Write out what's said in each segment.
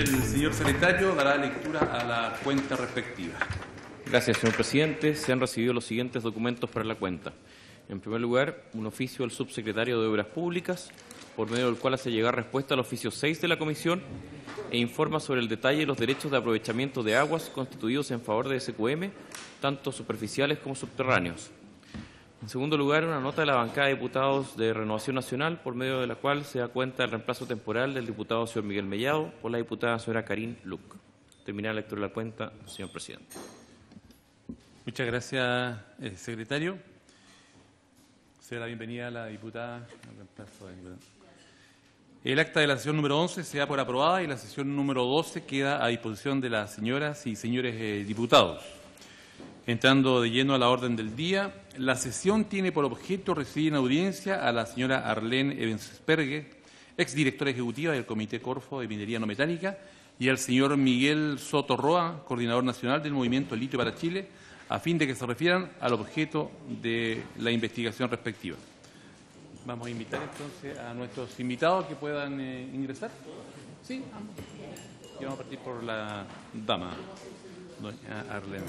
El señor secretario dará lectura a la cuenta respectiva. Gracias, señor presidente. Se han recibido los siguientes documentos para la cuenta. En primer lugar, un oficio del subsecretario de Obras Públicas, por medio del cual hace llegar respuesta al oficio 6 de la Comisión e informa sobre el detalle de los derechos de aprovechamiento de aguas constituidos en favor de SQM, tanto superficiales como subterráneos. En segundo lugar, una nota de la bancada de diputados de Renovación Nacional, por medio de la cual se da cuenta del reemplazo temporal del diputado señor Miguel Mellado por la diputada señora Karin Luc. Terminada la lectura de la cuenta, señor presidente. Muchas gracias, secretario. Se da la bienvenida a la diputada. El acta de la sesión número 11 se da por aprobada y la sesión número 12 queda a disposición de las señoras y señores diputados. Entrando de lleno a la orden del día, la sesión tiene por objeto recibir en audiencia a la señora Arlene Ebensperger, exdirectora ejecutiva del Comité Corfo de Minería No Metálica, y al señor Miguel Soto Roa, coordinador nacional del Movimiento Litio para Chile, a fin de que se refieran al objeto de la investigación respectiva. Vamos a invitar entonces a nuestros invitados que puedan ingresar. Sí, y vamos a partir por la dama, doña Arlene.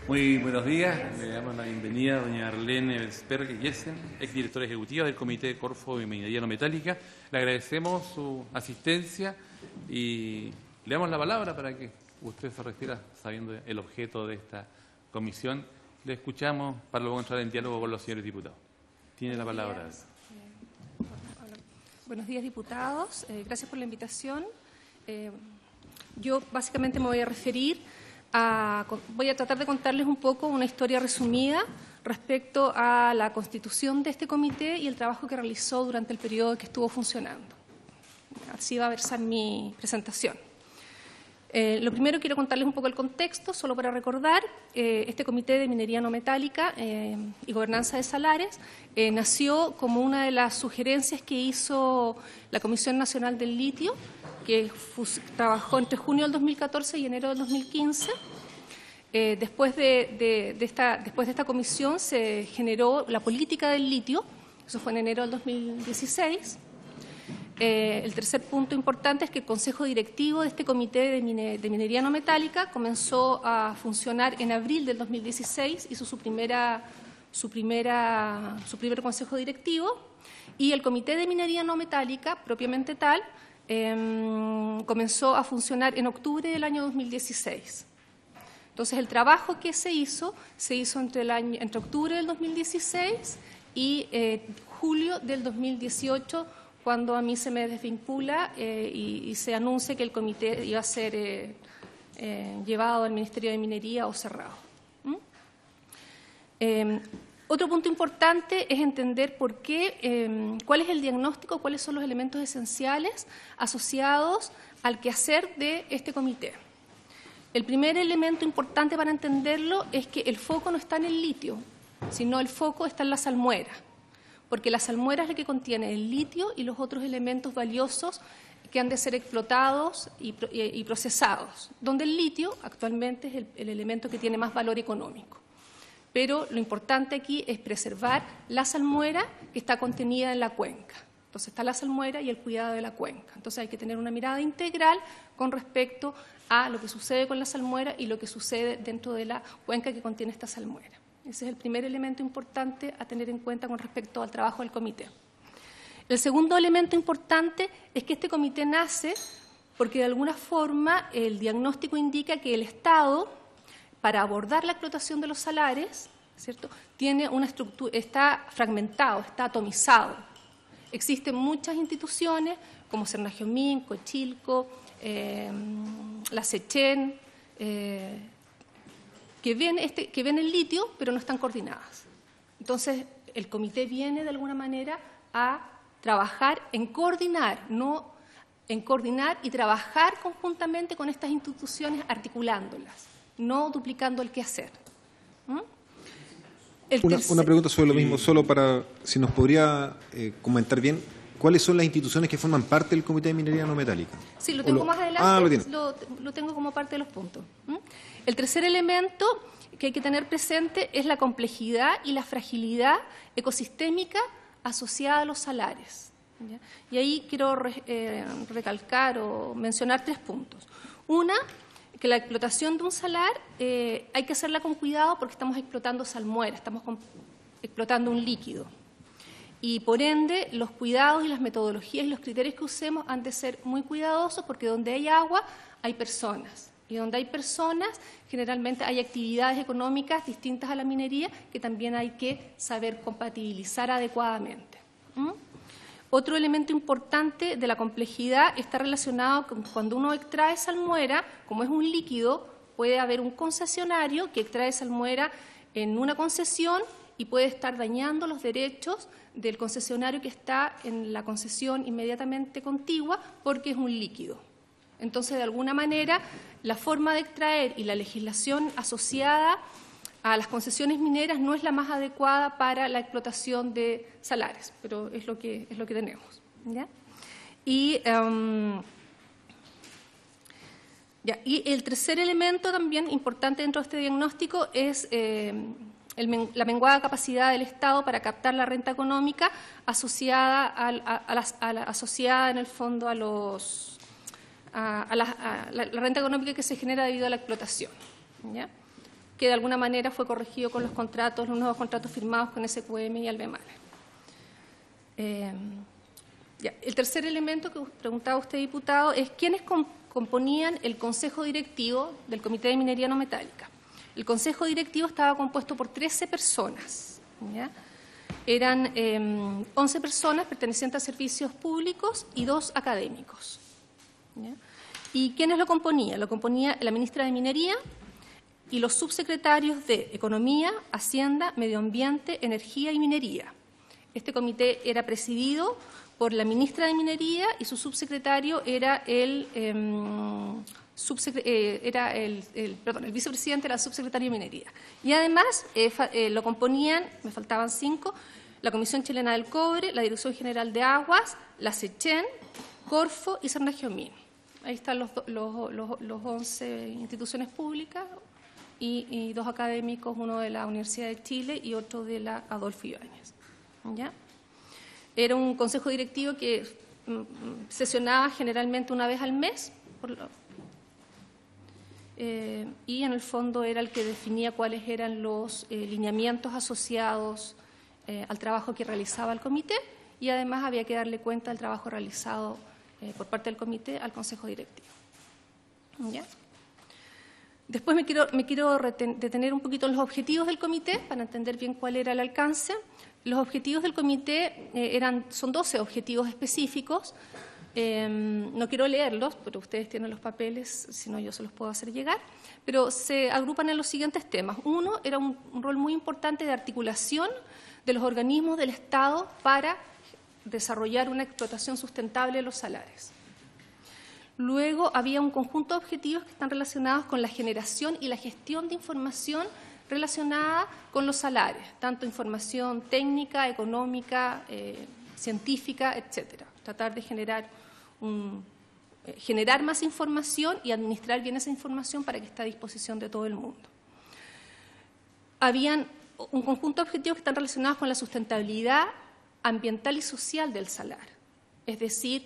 Muy buenos días. Le damos la bienvenida a doña Arlene Ebensperger Jessen, exdirectora ejecutiva del Comité Corfo de Minería No Metálica. Le agradecemos su asistencia y le damos la palabra para que usted se refiera, sabiendo el objeto de esta comisión. Le escuchamos para luego entrar en diálogo con los señores diputados. Tiene la palabra. Buenos días, diputados. Gracias por la invitación. Yo básicamente me voy a referir voy a tratar de contarles un poco una historia resumida respecto a la constitución de este comité y el trabajo que realizó durante el periodo que estuvo funcionando. Así va a versar mi presentación. Lo primero, quiero contarles un poco el contexto, solo para recordar. Este Comité de Minería No Metálica y Gobernanza de Salares nació como una de las sugerencias que hizo la Comisión Nacional del Litio, que trabajó entre junio del 2014 y enero del 2015. Después de esta comisión se generó la política del litio, eso fue en enero del 2016. El tercer punto importante es que el Consejo Directivo de este Comité de Minería No Metálica comenzó a funcionar en abril del 2016, hizo su primer Consejo Directivo, y el Comité de Minería No Metálica, propiamente tal, comenzó a funcionar en octubre del año 2016. Entonces, el trabajo que se hizo entre octubre del 2016 y julio del 2018, cuando a mí se me desvincula y se anuncia que el comité iba a ser llevado al Ministerio de Minería o cerrado. Otro punto importante es entender por qué, cuál es el diagnóstico, cuáles son los elementos esenciales asociados al quehacer de este comité. El primer elemento importante para entenderlo es que el foco no está en el litio, sino el foco está en la salmuera, porque la salmuera es la que contiene el litio y los otros elementos valiosos que han de ser explotados y procesados, donde el litio actualmente es el elemento que tiene más valor económico. Pero lo importante aquí es preservar la salmuera que está contenida en la cuenca. Entonces está la salmuera y el cuidado de la cuenca. Entonces hay que tener una mirada integral con respecto a lo que sucede con la salmuera y lo que sucede dentro de la cuenca que contiene esta salmuera. Ese es el primer elemento importante a tener en cuenta con respecto al trabajo del comité. El segundo elemento importante es que este comité nace porque de alguna forma el diagnóstico indica que el Estado, para abordar la explotación de los salares, ¿cierto?, tiene una estructura, está fragmentado, está atomizado. Existen muchas instituciones como Cernagiomín, Cochilco, la Sechen, que ven el litio, pero no están coordinadas. Entonces, el comité viene de alguna manera a trabajar en coordinar, en coordinar y trabajar conjuntamente con estas instituciones, articulándolas, no duplicando el quehacer. Una pregunta sobre lo mismo, solo para, si nos podría comentar bien, ¿cuáles son las instituciones que forman parte del Comité de Minería No Metálica? Sí, lo tengo más adelante, lo lo tengo como parte de los puntos. El tercer elemento que hay que tener presente es la complejidad y la fragilidad ecosistémica asociada a los salares. ¿Ya? Y ahí quiero recalcar o mencionar 3 puntos. Una, que la explotación de un salar hay que hacerla con cuidado porque estamos explotando salmuera, estamos explotando un líquido. Y por ende, los cuidados y las metodologías y los criterios que usemos han de ser muy cuidadosos porque donde hay agua hay personas. Y donde hay personas, generalmente hay actividades económicas distintas a la minería que también hay que saber compatibilizar adecuadamente. Otro elemento importante de la complejidad está relacionado con cuando uno extrae salmuera, como es un líquido, puede haber un concesionario que extrae salmuera en una concesión y puede estar dañando los derechos del concesionario que está en la concesión inmediatamente contigua porque es un líquido. Entonces, de alguna manera, la forma de extraer y la legislación asociada a las concesiones mineras no es la más adecuada para la explotación de salares, pero es lo que tenemos. ¿Ya? Y el tercer elemento también importante dentro de este diagnóstico es la menguada capacidad del Estado para captar la renta económica asociada asociada en el fondo a la renta económica que se genera debido a la explotación, ¿ya? Que de alguna manera fue corregido con los nuevos contratos firmados con SQM y Albemarle. El tercer elemento que preguntaba usted, diputado, es quiénes componían el Consejo Directivo del Comité de Minería No Metálica. El Consejo Directivo estaba compuesto por 13 personas, ¿ya? Eran 11 personas pertenecientes a servicios públicos y 2 académicos. ¿Ya? ¿Y quiénes lo componían? Lo componía la ministra de Minería y los subsecretarios de Economía, Hacienda, Medio Ambiente, Energía y Minería. Este comité era presidido por la ministra de Minería y su subsecretario era el vicepresidente era el subsecretario de Minería. Y además lo componían, me faltaban 5, la Comisión Chilena del Cobre, la Dirección General de Aguas, la SECHEN, Corfo y Cernagiomín. Ahí están los 11 instituciones públicas y 2 académicos, uno de la Universidad de Chile y otro de la Adolfo Ibáñez. ¿Ya? Era un consejo directivo que sesionaba generalmente una vez al mes y en el fondo era el que definía cuáles eran los lineamientos asociados al trabajo que realizaba el comité y además había que darle cuenta del trabajo realizado por parte del comité al consejo directivo. ¿Ya? Después me quiero detener un poquito en los objetivos del comité para entender bien cuál era el alcance. Los objetivos del comité son 12 objetivos específicos. No quiero leerlos, pero ustedes tienen los papeles, si no yo se los puedo hacer llegar. Pero se agrupan en los siguientes temas. Uno, era un rol muy importante de articulación de los organismos del Estado para desarrollar una explotación sustentable de los salares. Luego había un conjunto de objetivos que están relacionados con la generación y la gestión de información relacionada con los salares, tanto información técnica, económica, científica, etcétera. Tratar de generar más información y administrar bien esa información para que esté a disposición de todo el mundo. Habían un conjunto de objetivos que están relacionados con la sustentabilidad ambiental y social del salar, es decir,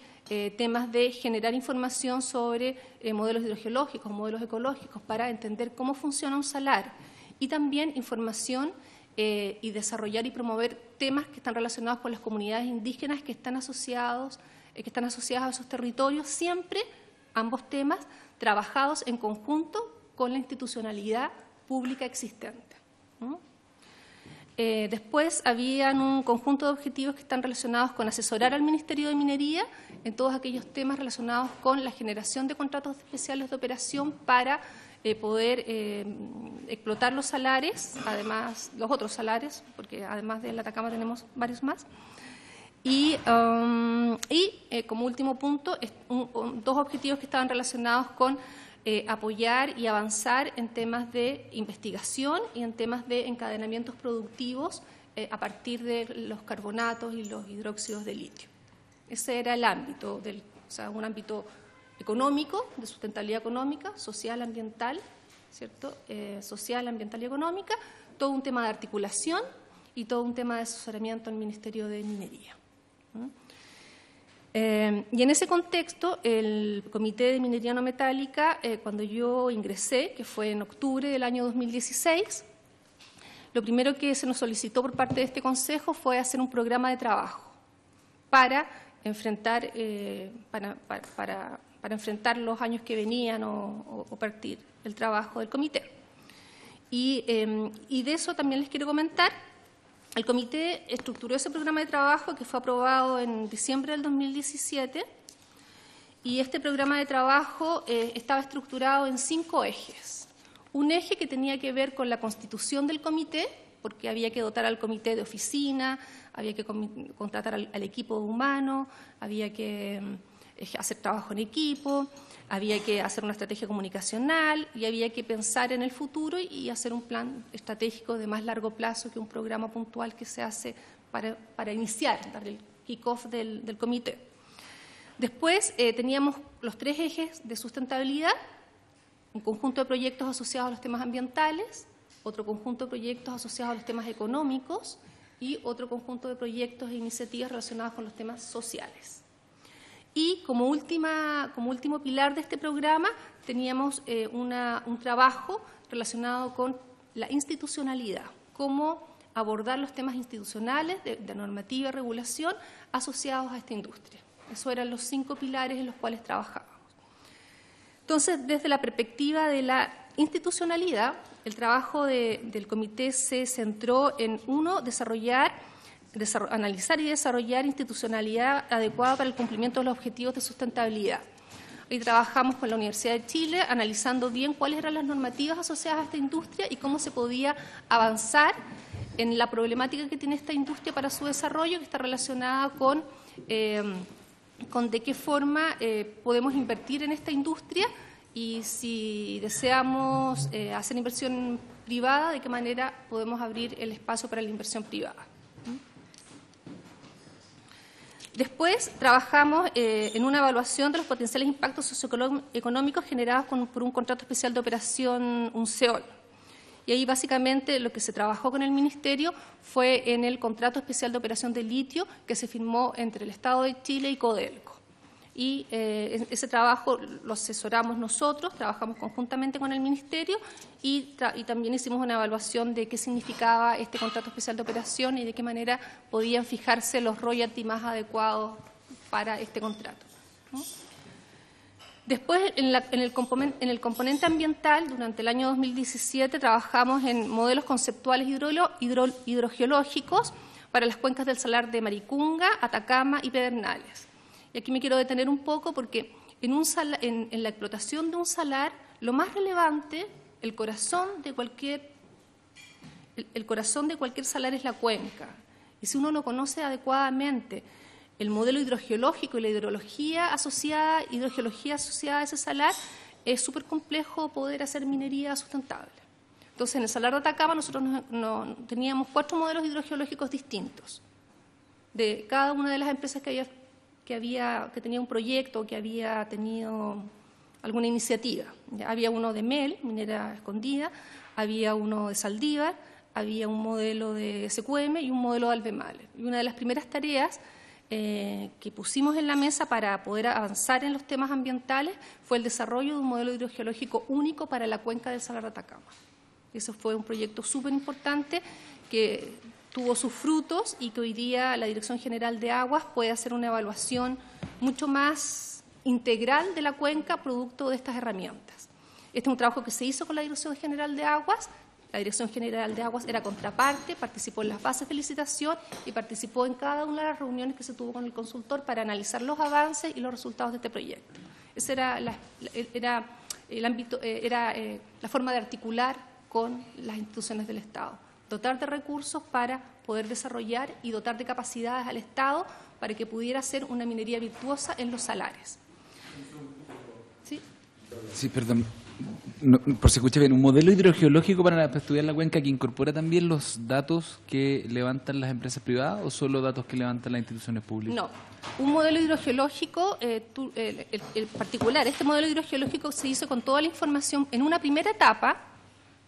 temas de generar información sobre modelos hidrogeológicos, modelos ecológicos, para entender cómo funciona un salar, y también información y desarrollar y promover temas que están relacionados con las comunidades indígenas que están asociadas a esos territorios, siempre ambos temas trabajados en conjunto con la institucionalidad pública existente. Después habían un conjunto de objetivos que están relacionados con asesorar al Ministerio de Minería en todos aquellos temas relacionados con la generación de contratos especiales de operación para poder explotar los salares, además los otros salares, porque además del Atacama tenemos varios más, Y como último punto, dos objetivos que estaban relacionados con apoyar y avanzar en temas de investigación y en temas de encadenamientos productivos a partir de los carbonatos y los hidróxidos de litio. Ese era el ámbito, un ámbito económico, de sustentabilidad económica, social, ambiental, ¿cierto? Social, ambiental y económica, todo un tema de articulación y todo un tema de asesoramiento al Ministerio de Minería. Y en ese contexto, el Comité de Minería No Metálica, cuando yo ingresé, que fue en octubre del año 2016, lo primero que se nos solicitó por parte de este Consejo fue hacer un programa de trabajo para enfrentar, para enfrentar los años que venían o partir el trabajo del comité. Y de eso también les quiero comentar. El comité estructuró ese programa de trabajo que fue aprobado en diciembre del 2017 y este programa de trabajo estaba estructurado en 5 ejes. Un eje que tenía que ver con la constitución del comité, porque había que dotar al comité de oficina, había que contratar al equipo humano, había que hacer trabajo en equipo, había que hacer una estrategia comunicacional y había que pensar en el futuro y hacer un plan estratégico de más largo plazo que un programa puntual que se hace para iniciar, dar el kick-off del comité. Después teníamos los 3 ejes de sustentabilidad, un conjunto de proyectos asociados a los temas ambientales, otro conjunto de proyectos asociados a los temas económicos y otro conjunto de proyectos e iniciativas relacionados con los temas sociales. Y como último pilar de este programa teníamos un trabajo relacionado con la institucionalidad, cómo abordar los temas institucionales de normativa y regulación asociados a esta industria. Esos eran los 5 pilares en los cuales trabajábamos. Entonces, desde la perspectiva de la institucionalidad, el trabajo del comité se centró en, uno, analizar y desarrollar institucionalidad adecuada para el cumplimiento de los objetivos de sustentabilidad. Hoy trabajamos con la Universidad de Chile analizando bien cuáles eran las normativas asociadas a esta industria y cómo se podía avanzar en la problemática que tiene esta industria para su desarrollo, que está relacionada con de qué forma podemos invertir en esta industria y si deseamos hacer inversión privada, de qué manera podemos abrir el espacio para la inversión privada. Después trabajamos en una evaluación de los potenciales impactos socioeconómicos generados por un contrato especial de operación, un CEOL. Y ahí básicamente lo que se trabajó con el Ministerio fue en el contrato especial de operación de litio que se firmó entre el Estado de Chile y Codelco. Y ese trabajo lo asesoramos nosotros, trabajamos conjuntamente con el Ministerio y también hicimos una evaluación de qué significaba este contrato especial de operación y de qué manera podían fijarse los royalties más adecuados para este contrato, ¿no? Después, en el componente ambiental, durante el año 2017, trabajamos en modelos conceptuales hidrogeológicos para las cuencas del salar de Maricunga, Atacama y Pedernales. Y aquí me quiero detener un poco porque en la explotación de un salar, lo más relevante, el corazón de cualquier salar es la cuenca. Y si uno no conoce adecuadamente el modelo hidrogeológico y la hidrogeología asociada a ese salar, es súper complejo poder hacer minería sustentable. Entonces, en el salar de Atacama nosotros teníamos 4 modelos hidrogeológicos distintos de cada una de las empresas que tenía un proyecto, que había tenido alguna iniciativa. Había uno de MEL, Minera Escondida, había uno de Saldívar, había un modelo de SQM y un modelo de Albemarle. Y una de las primeras tareas que pusimos en la mesa para poder avanzar en los temas ambientales fue el desarrollo de un modelo hidrogeológico único para la cuenca del Salar de Atacama. Eso fue un proyecto súper importante que tuvo sus frutos y que hoy día la Dirección General de Aguas puede hacer una evaluación mucho más integral de la cuenca producto de estas herramientas. Este es un trabajo que se hizo con la Dirección General de Aguas. La Dirección General de Aguas era contraparte, participó en las bases de licitación y participó en cada una de las reuniones que se tuvo con el consultor para analizar los avances y los resultados de este proyecto. Esa era la forma de articular con las instituciones del Estado dotar de recursos para poder desarrollar y dotar de capacidades al Estado para que pudiera hacer una minería virtuosa en los salares. ¿Sí? Sí, perdón. No, por si escucha bien, ¿un modelo hidrogeológico para estudiar la cuenca que incorpora también los datos que levantan las empresas privadas o solo datos que levantan las instituciones públicas? No, un modelo hidrogeológico, el particular, este modelo hidrogeológico se hizo con toda la información en una primera etapa,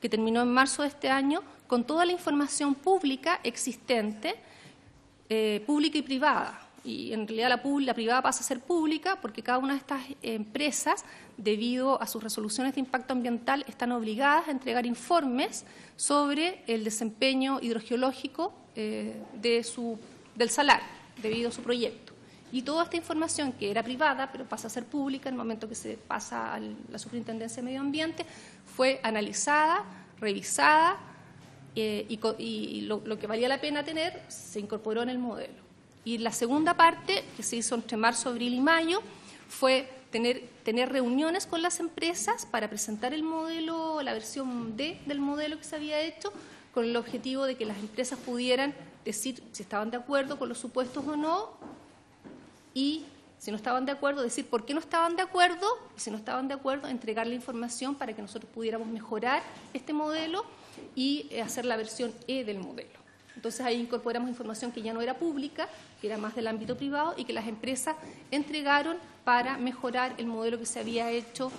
que terminó en marzo de este año, con toda la información pública existente, pública y privada. Y en realidad la privada pasa a ser pública porque cada una de estas empresas, debido a sus resoluciones de impacto ambiental, están obligadas a entregar informes sobre el desempeño hidrogeológico del salar, debido a su proyecto. Y toda esta información que era privada, pero pasa a ser pública en el momento que se pasa a la Superintendencia de Medio Ambiente, fue analizada, revisada y lo que valía la pena tener se incorporó en el modelo. Y la segunda parte, que se hizo entre marzo, abril y mayo, fue tener reuniones con las empresas para presentar el modelo, la versión D del modelo que se había hecho, con el objetivo de que las empresas pudieran decir si estaban de acuerdo con los supuestos o no, y si no estaban de acuerdo, decir por qué no estaban de acuerdo, y si no estaban de acuerdo, entregar la información para que nosotros pudiéramos mejorar este modelo y hacer la versión E del modelo. Entonces ahí incorporamos información que ya no era pública, que era más del ámbito privado y que las empresas entregaron para mejorar el modelo que se había hecho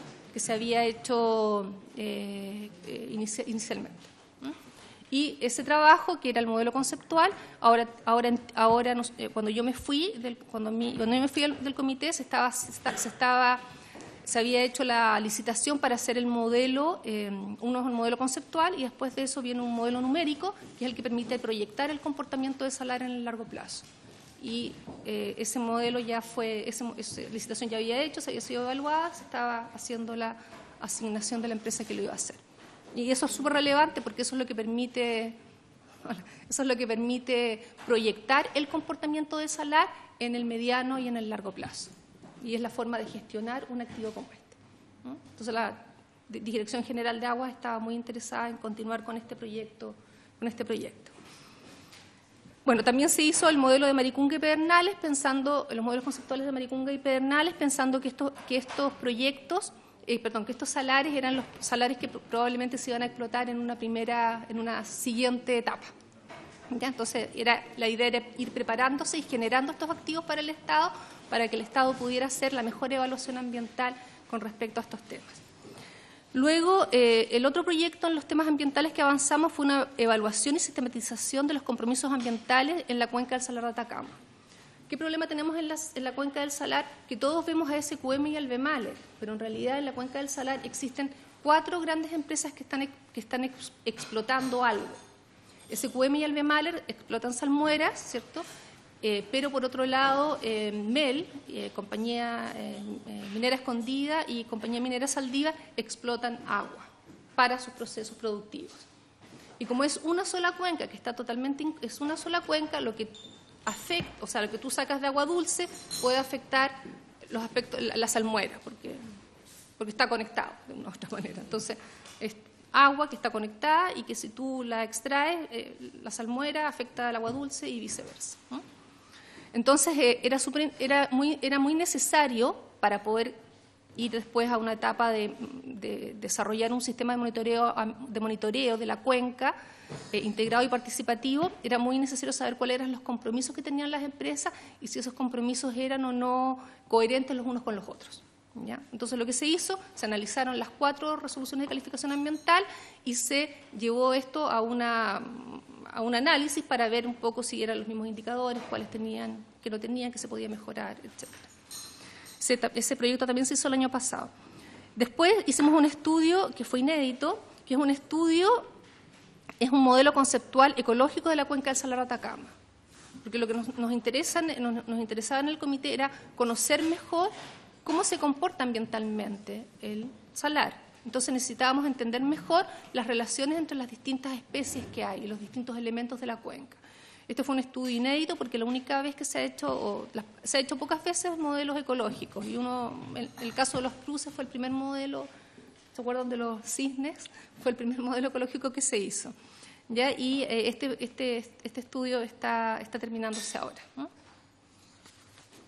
inicialmente. Y ese trabajo, que era el modelo conceptual, cuando yo me fui del comité, se había hecho la licitación para hacer el modelo, uno es el modelo conceptual y después de eso viene un modelo numérico, que es el que permite proyectar el comportamiento de salar en el largo plazo. Y ese modelo esa licitación ya había hecho, se había sido evaluada, se estaba haciendo la asignación de la empresa que lo iba a hacer. Y eso es súper relevante porque eso es lo que permite proyectar el comportamiento de salar en el mediano y en el largo plazo. Y es la forma de gestionar un activo como este, ¿no? Entonces la Dirección General de Aguas estaba muy interesada en continuar con este proyecto. Bueno, también se hizo el modelo de Maricunga y Pedernales, los modelos conceptuales de Maricunga y Pedernales, pensando que estos salares eran los salares que probablemente se iban a explotar en una siguiente etapa. ¿Ya? Entonces, la idea era ir preparándose y generando estos activos para el Estado, para que el Estado pudiera hacer la mejor evaluación ambiental con respecto a estos temas. Luego, el otro proyecto en los temas ambientales que avanzamos fue una evaluación y sistematización de los compromisos ambientales en la cuenca del Salar de Atacama. ¿Qué problema tenemos en la cuenca del Salar? Que todos vemos a SQM y al Bemaler, pero en realidad en la cuenca del Salar existen 4 grandes empresas que están explotando algo. SQM y Alvemaler explotan salmueras, ¿cierto? Pero por otro lado, MEL, Compañía Minera Escondida y Compañía Minera Saldiva explotan agua para sus procesos productivos. Y como es una sola cuenca, lo que afecta, o sea, lo que tú sacas de agua dulce puede afectar los aspectos, la salmuera, porque está conectado de una u otra manera. Entonces, agua que está conectada y que si tú la extraes, la salmuera afecta al agua dulce y viceversa, ¿no? Entonces era muy necesario para poder ir después a una etapa de desarrollar un sistema de monitoreo de la cuenca integrado y participativo. Era muy necesario saber cuáles eran los compromisos que tenían las empresas y si esos compromisos eran o no coherentes los unos con los otros. ¿Ya? Entonces lo que se hizo, se analizaron las 4 resoluciones de calificación ambiental y se llevó esto a un análisis para ver un poco si eran los mismos indicadores, cuáles tenían, que no tenían, que se podía mejorar, etc. Ese proyecto también se hizo el año pasado. Después hicimos un estudio que fue inédito, que es un modelo conceptual ecológico de la cuenca del Salar de Atacama. Porque lo que nos interesaba en el comité era conocer mejor cómo se comporta ambientalmente el salar. Entonces necesitábamos entender mejor las relaciones entre las distintas especies que hay y los distintos elementos de la cuenca. Este fue un estudio inédito porque la única vez que se ha hecho pocas veces modelos ecológicos. Y el caso de los cruces fue el primer modelo, ¿se acuerdan de los cisnes? Fue el primer modelo ecológico que se hizo. ¿ya? Y este estudio está terminándose ahora, ¿no?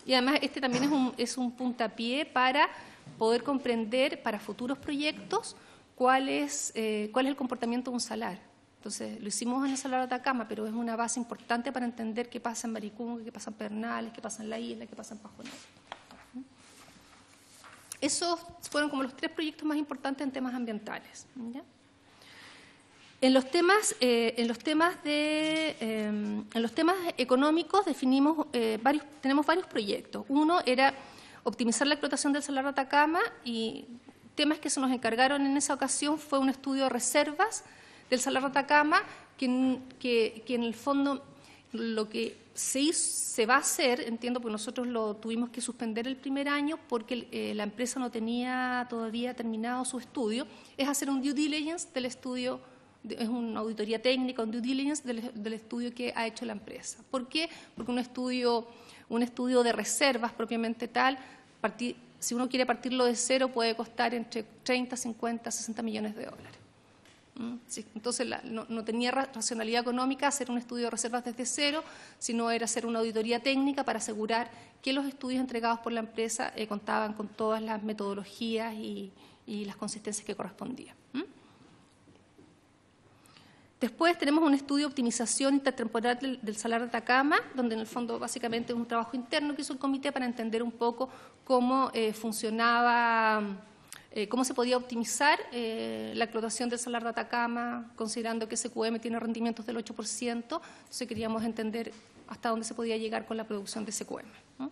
Y además también es un puntapié para poder comprender para futuros proyectos cuál es el comportamiento de un salar. Entonces, lo hicimos en el Salar de Atacama, pero es una base importante para entender qué pasa en Maricunga, qué pasa en Pernales, qué pasa en la isla, qué pasa en Pajonal. Esos fueron como los 3 proyectos más importantes en temas ambientales, ¿ya? En los temas económicos tenemos varios proyectos. Uno era optimizar la explotación del Salar de Atacama, y temas que se nos encargaron en esa ocasión fue un estudio de reservas del Salar de Atacama, que en el fondo lo que se va a hacer, entiendo, porque nosotros lo tuvimos que suspender el primer año porque la empresa no tenía todavía terminado su estudio, es hacer un due diligence del estudio. Es una auditoría técnica, un due diligence del estudio que ha hecho la empresa. ¿Por qué? Porque un estudio de reservas propiamente tal, si uno quiere partirlo de cero, puede costar entre 30, 50, 60 millones de dólares. Sí, entonces no tenía racionalidad económica hacer un estudio de reservas desde cero, sino era hacer una auditoría técnica para asegurar que los estudios entregados por la empresa contaban con todas las metodologías y las consistencias que correspondían. Después tenemos un estudio de optimización intertemporal del Salar de Atacama, donde en el fondo básicamente es un trabajo interno que hizo el comité para entender un poco cómo funcionaba, cómo se podía optimizar la explotación del Salar de Atacama, considerando que SQM tiene rendimientos del 8%, entonces queríamos entender hasta dónde se podía llegar con la producción de SQM, ¿no?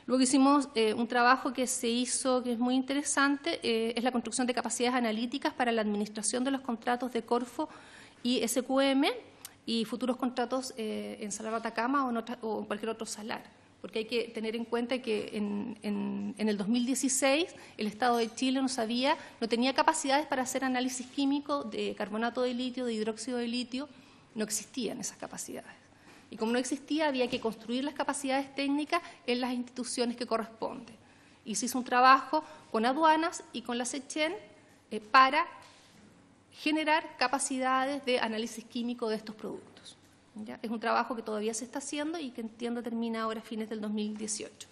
Luego hicimos un trabajo que se hizo, que es muy interesante, es la construcción de capacidades analíticas para la administración de los contratos de Corfo y SQM y futuros contratos en Salar de Atacama o en cualquier otro salar, porque hay que tener en cuenta que en el 2016 el Estado de Chile no tenía capacidades para hacer análisis químico de carbonato de litio, de hidróxido de litio, no existían esas capacidades. Y como no existía, había que construir las capacidades técnicas en las instituciones que corresponden. Y se hizo un trabajo con aduanas y con la SECHEN para generar capacidades de análisis químico de estos productos, ¿ya? Es un trabajo que todavía se está haciendo y que entiendo termina ahora a fines del 2018.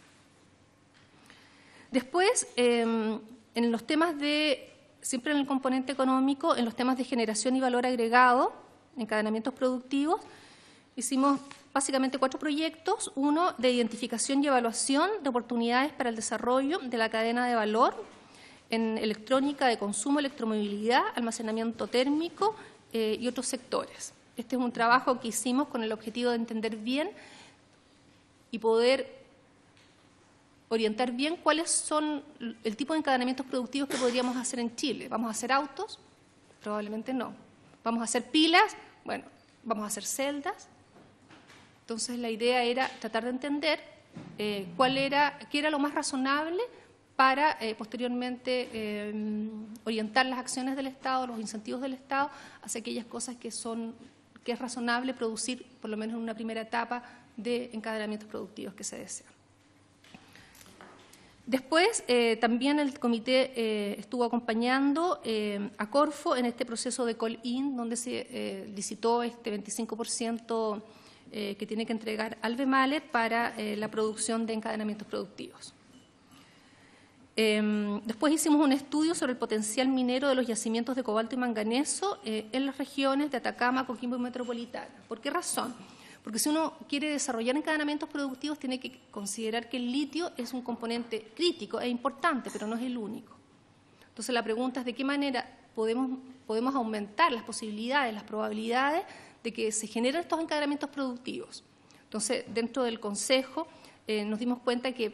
Después, en los temas siempre en el componente económico, en los temas de generación y valor agregado, encadenamientos productivos, hicimos básicamente 4 proyectos. Uno de identificación y evaluación de oportunidades para el desarrollo de la cadena de valor en electrónica de consumo, electromovilidad, almacenamiento térmico y otros sectores. Este es un trabajo que hicimos con el objetivo de entender bien y poder orientar bien cuáles son el tipo de encadenamientos productivos que podríamos hacer en Chile. ¿Vamos a hacer autos? Probablemente no. ¿Vamos a hacer pilas? Bueno, vamos a hacer celdas. Entonces, la idea era tratar de entender qué era lo más razonable para posteriormente orientar las acciones del Estado, los incentivos del Estado, hacia aquellas cosas que es razonable producir, por lo menos en una primera etapa, de encadenamientos productivos que se desean. Después, también el comité estuvo acompañando a Corfo en este proceso de call-in, donde se licitó este 25% que tiene que entregar Albemarle para la producción de encadenamientos productivos. Después hicimos un estudio sobre el potencial minero de los yacimientos de cobalto y manganeso en las regiones de Atacama, Coquimbo y Metropolitana. ¿Por qué razón? Porque si uno quiere desarrollar encadenamientos productivos, tiene que considerar que el litio es un componente crítico e importante, pero no es el único. Entonces, la pregunta es de qué manera podemos aumentar las posibilidades, las probabilidades de que se generen estos encadenamientos productivos. Entonces, dentro del Consejo nos dimos cuenta que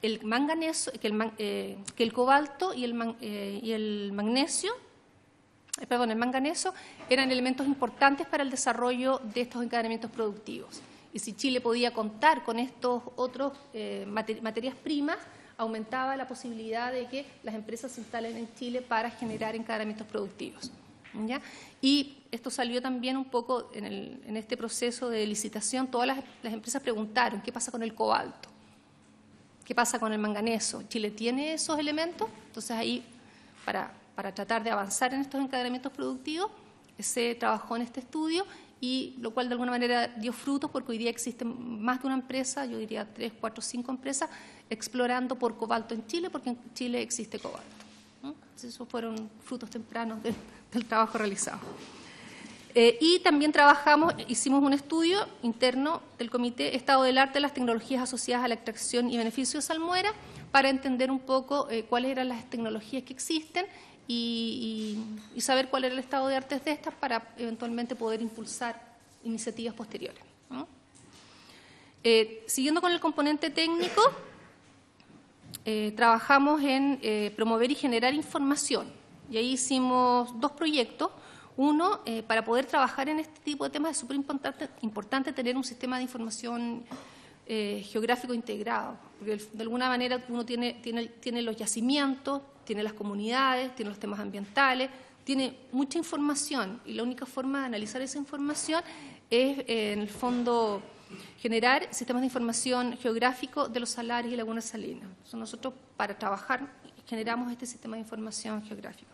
el manganeso, que el cobalto y el magnesio, el manganeso eran elementos importantes para el desarrollo de estos encadenamientos productivos. Y si Chile podía contar con estos otros materias primas, aumentaba la posibilidad de que las empresas se instalen en Chile para generar encadenamientos productivos, ¿ya? Y esto salió también un poco en este proceso de licitación. Todas las empresas preguntaron qué pasa con el cobalto, qué pasa con el manganeso. ¿Chile tiene esos elementos? Entonces ahí, para tratar de avanzar en estos encadenamientos productivos, se trabajó en este estudio, y lo cual de alguna manera dio frutos porque hoy día existen más de una empresa, yo diría 3, 4, 5 empresas, explorando por cobalto en Chile, porque en Chile existe cobalto. Esos fueron frutos tempranos del trabajo realizado. Y también hicimos un estudio interno del Comité Estado del Arte de las tecnologías asociadas a la extracción y beneficio de salmuera, para entender un poco cuáles eran las tecnologías que existen y saber cuál era el estado de arte de estas para eventualmente poder impulsar iniciativas posteriores, ¿no? Siguiendo con el componente técnico, trabajamos en promover y generar información, y ahí hicimos 2 proyectos. Uno, para poder trabajar en este tipo de temas es súper importante tener un sistema de información geográfico integrado, porque de alguna manera uno tiene los yacimientos, tiene las comunidades, tiene los temas ambientales, tiene mucha información, y la única forma de analizar esa información es, en el fondo, generar sistemas de información geográfico de los salares y lagunas salinas. Entonces, nosotros, para trabajar, generamos este sistema de información geográfico.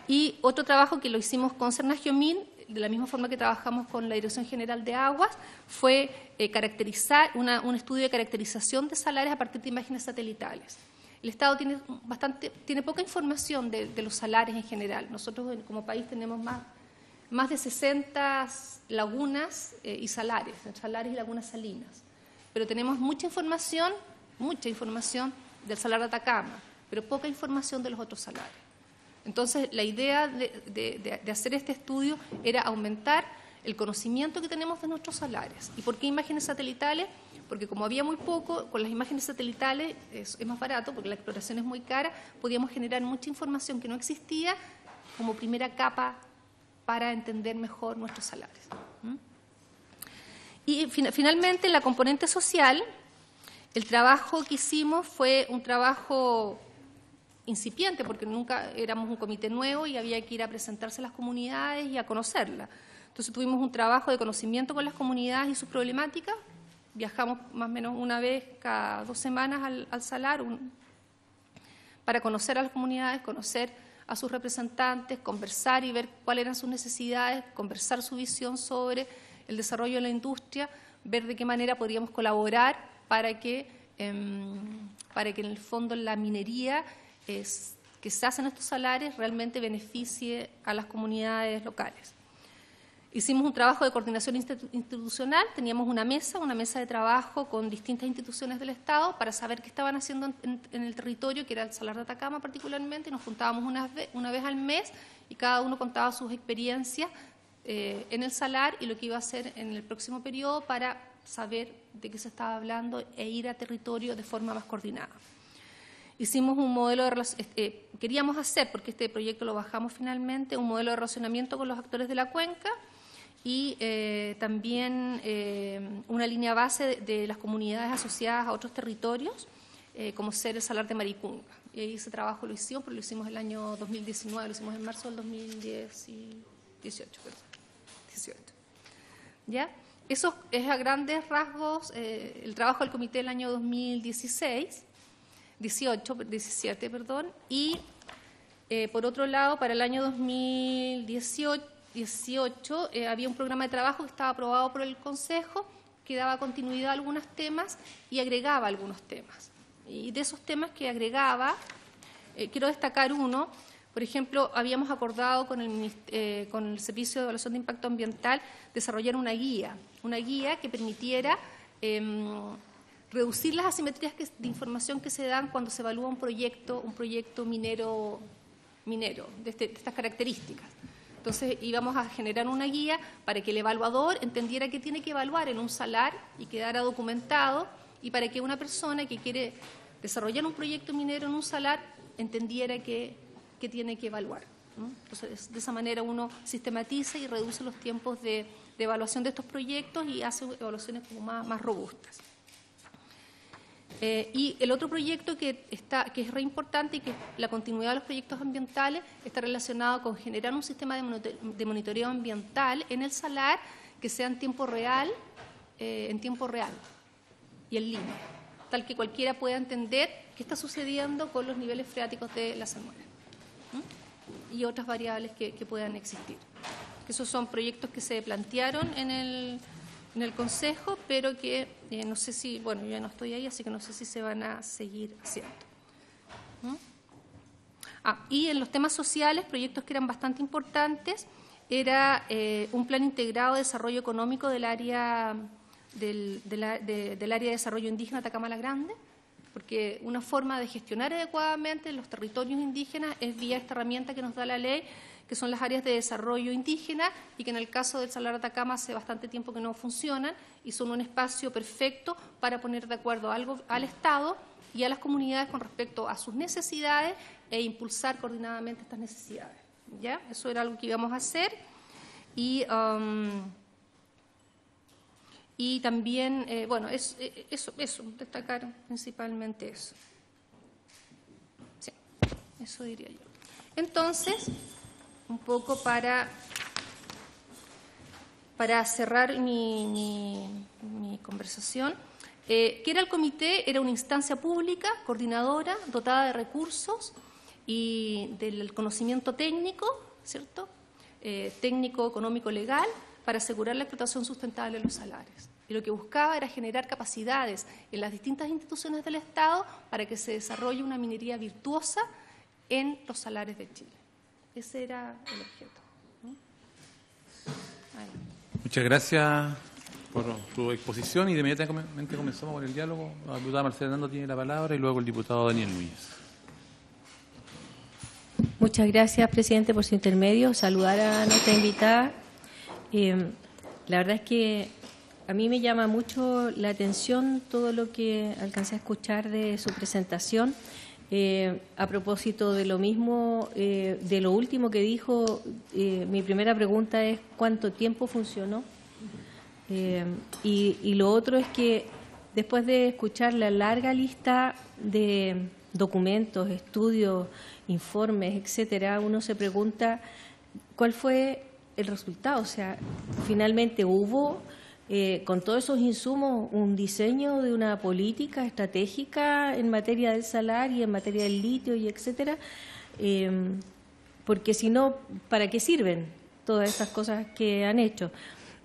Y otro trabajo que lo hicimos con Cernagiomín, de la misma forma que trabajamos con la Dirección General de Aguas, fue caracterizar un estudio de caracterización de salares a partir de imágenes satelitales. El Estado tiene poca información de los salares en general. Nosotros como país tenemos más de 60 lagunas y salares y lagunas salinas. Pero tenemos mucha información del salar de Atacama, pero poca información de los otros salares. Entonces, la idea de hacer este estudio era aumentar el conocimiento que tenemos de nuestros salares. ¿Y por qué imágenes satelitales? Porque como había muy poco, con las imágenes satelitales es más barato, porque la exploración es muy cara, podíamos generar mucha información que no existía como primera capa para entender mejor nuestros salares. Y finalmente, en la componente social, el trabajo que hicimos fue un trabajo incipiente, porque nunca éramos un comité nuevo y había que ir a presentarse a las comunidades y a conocerlas. Entonces tuvimos un trabajo de conocimiento con las comunidades y sus problemáticas. Viajamos más o menos una vez cada 2 semanas al salar para conocer a las comunidades, conocer a sus representantes, conversar y ver cuáles eran sus necesidades, conversar su visión sobre el desarrollo de la industria, ver de qué manera podríamos colaborar para que en el fondo la minería que se hace en estos salares realmente beneficie a las comunidades locales. Hicimos un trabajo de coordinación institucional, teníamos una mesa de trabajo con distintas instituciones del Estado para saber qué estaban haciendo en el territorio, que era el salar de Atacama particularmente, y nos juntábamos una vez al mes y cada uno contaba sus experiencias en el salar y lo que iba a hacer en el próximo periodo para saber de qué se estaba hablando e ir a territorio de forma más coordinada. Hicimos un modelo de queríamos hacer, porque este proyecto lo bajamos finalmente, un modelo de relacionamiento con los actores de la cuenca y también una línea base de las comunidades asociadas a otros territorios, como ser el salar de Maricunga. Y ahí ese trabajo lo hicimos, pero lo hicimos el año 2019, lo hicimos en marzo del 2018. ¿Ya? Eso es a grandes rasgos el trabajo del comité del año 2017, y por otro lado, para el año 2018 había un programa de trabajo que estaba aprobado por el Consejo, que daba continuidad a algunos temas y agregaba algunos temas. Y de esos temas que agregaba, quiero destacar uno. Por ejemplo, habíamos acordado con el Servicio de Evaluación de Impacto Ambiental desarrollar una guía que permitiera reducir las asimetrías de información que se dan cuando se evalúa un proyecto minero de estas características. Entonces íbamos a generar una guía para que el evaluador entendiera qué tiene que evaluar en un salar y quedara documentado, y para que una persona que quiere desarrollar un proyecto minero en un salar entendiera qué tiene que evaluar, ¿no? Entonces, de esa manera uno sistematiza y reduce los tiempos de evaluación de estos proyectos y hace evaluaciones como más robustas. Y el otro proyecto que es re importante y que la continuidad de los proyectos ambientales está relacionado con generar un sistema de monitoreo ambiental en el salar que sea en tiempo real y en línea, tal que cualquiera pueda entender qué está sucediendo con los niveles freáticos de la salmuera y otras variables que puedan existir. Esos son proyectos que se plantearon en el Consejo, pero que no sé si, bueno, yo ya no estoy ahí, así que no sé si se van a seguir haciendo. Y en los temas sociales, proyectos que eran bastante importantes, era un plan integrado de desarrollo económico del área del área de desarrollo indígena Atacama-La Grande, porque una forma de gestionar adecuadamente los territorios indígenas es vía esta herramienta que nos da la ley, que son las áreas de desarrollo indígena, y que en el caso del Salar Atacama hace bastante tiempo que no funcionan, y son un espacio perfecto para poner de acuerdo al Estado y a las comunidades con respecto a sus necesidades e impulsar coordinadamente estas necesidades. ¿Ya? Eso era algo que íbamos a hacer. Y también, bueno, eso, destacar principalmente eso. Sí, eso diría yo. Entonces, un poco para cerrar mi conversación, ¿qué era el comité? Era una instancia pública, coordinadora, dotada de recursos y del conocimiento técnico, ¿cierto? Técnico, económico, legal, para asegurar la explotación sustentable de los salares. Y lo que buscaba era generar capacidades en las distintas instituciones del Estado para que se desarrolle una minería virtuosa en los salares de Chile. Ese era el objeto. Muchas gracias por su exposición y de inmediatamente comenzamos con el diálogo. La diputada Marcela Hernando tiene la palabra y luego el diputado Daniel Núñez. Muchas gracias, presidente, por su intermedio. Saludar a nuestra invitada. La verdad es que a mí me llama mucho la atención todo lo que alcancé a escuchar de su presentación. A propósito de lo mismo, de lo último que dijo, mi primera pregunta es ¿cuánto tiempo funcionó? Y lo otro es que después de escuchar la larga lista de documentos, estudios, informes, etcétera, uno se pregunta cuál fue el resultado. O sea, finalmente hubo, con todos esos insumos, un diseño de una política estratégica en materia del salar y en materia del litio y etcétera, porque si no, ¿para qué sirven todas esas cosas que han hecho?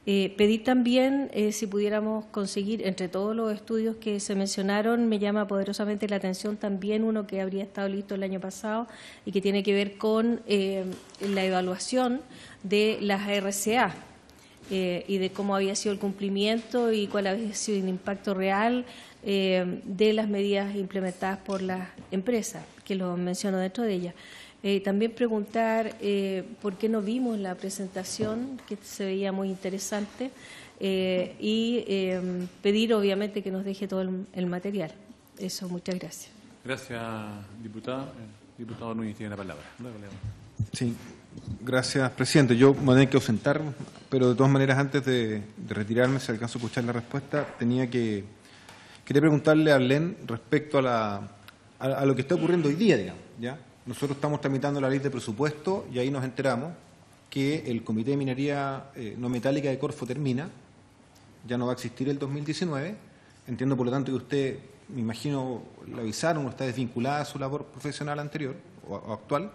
Pedir también, si pudiéramos conseguir, entre todos los estudios que se mencionaron, me llama poderosamente la atención también uno que habría estado listo el año pasado y que tiene que ver con la evaluación de las RCA y de cómo había sido el cumplimiento y cuál había sido el impacto real de las medidas implementadas por las empresas, que lo menciono dentro de ellas. También preguntar por qué no vimos la presentación, que se veía muy interesante, y pedir, obviamente, que nos deje todo el material. Eso, muchas gracias. Gracias, diputada. Diputado Núñez tiene la palabra. Sí, gracias, presidente. Yo me voy a tener que ausentar, pero de todas maneras, antes de retirarme, si alcanzo a escuchar la respuesta, quería preguntarle a Arlén respecto a lo que está ocurriendo hoy día, digamos, ¿ya? Nosotros estamos tramitando la ley de presupuesto y ahí nos enteramos que el Comité de Minería No Metálica de Corfo termina, ya no va a existir el 2019. Entiendo, por lo tanto, que usted, me imagino, le avisaron o está desvinculada de su labor profesional anterior o actual,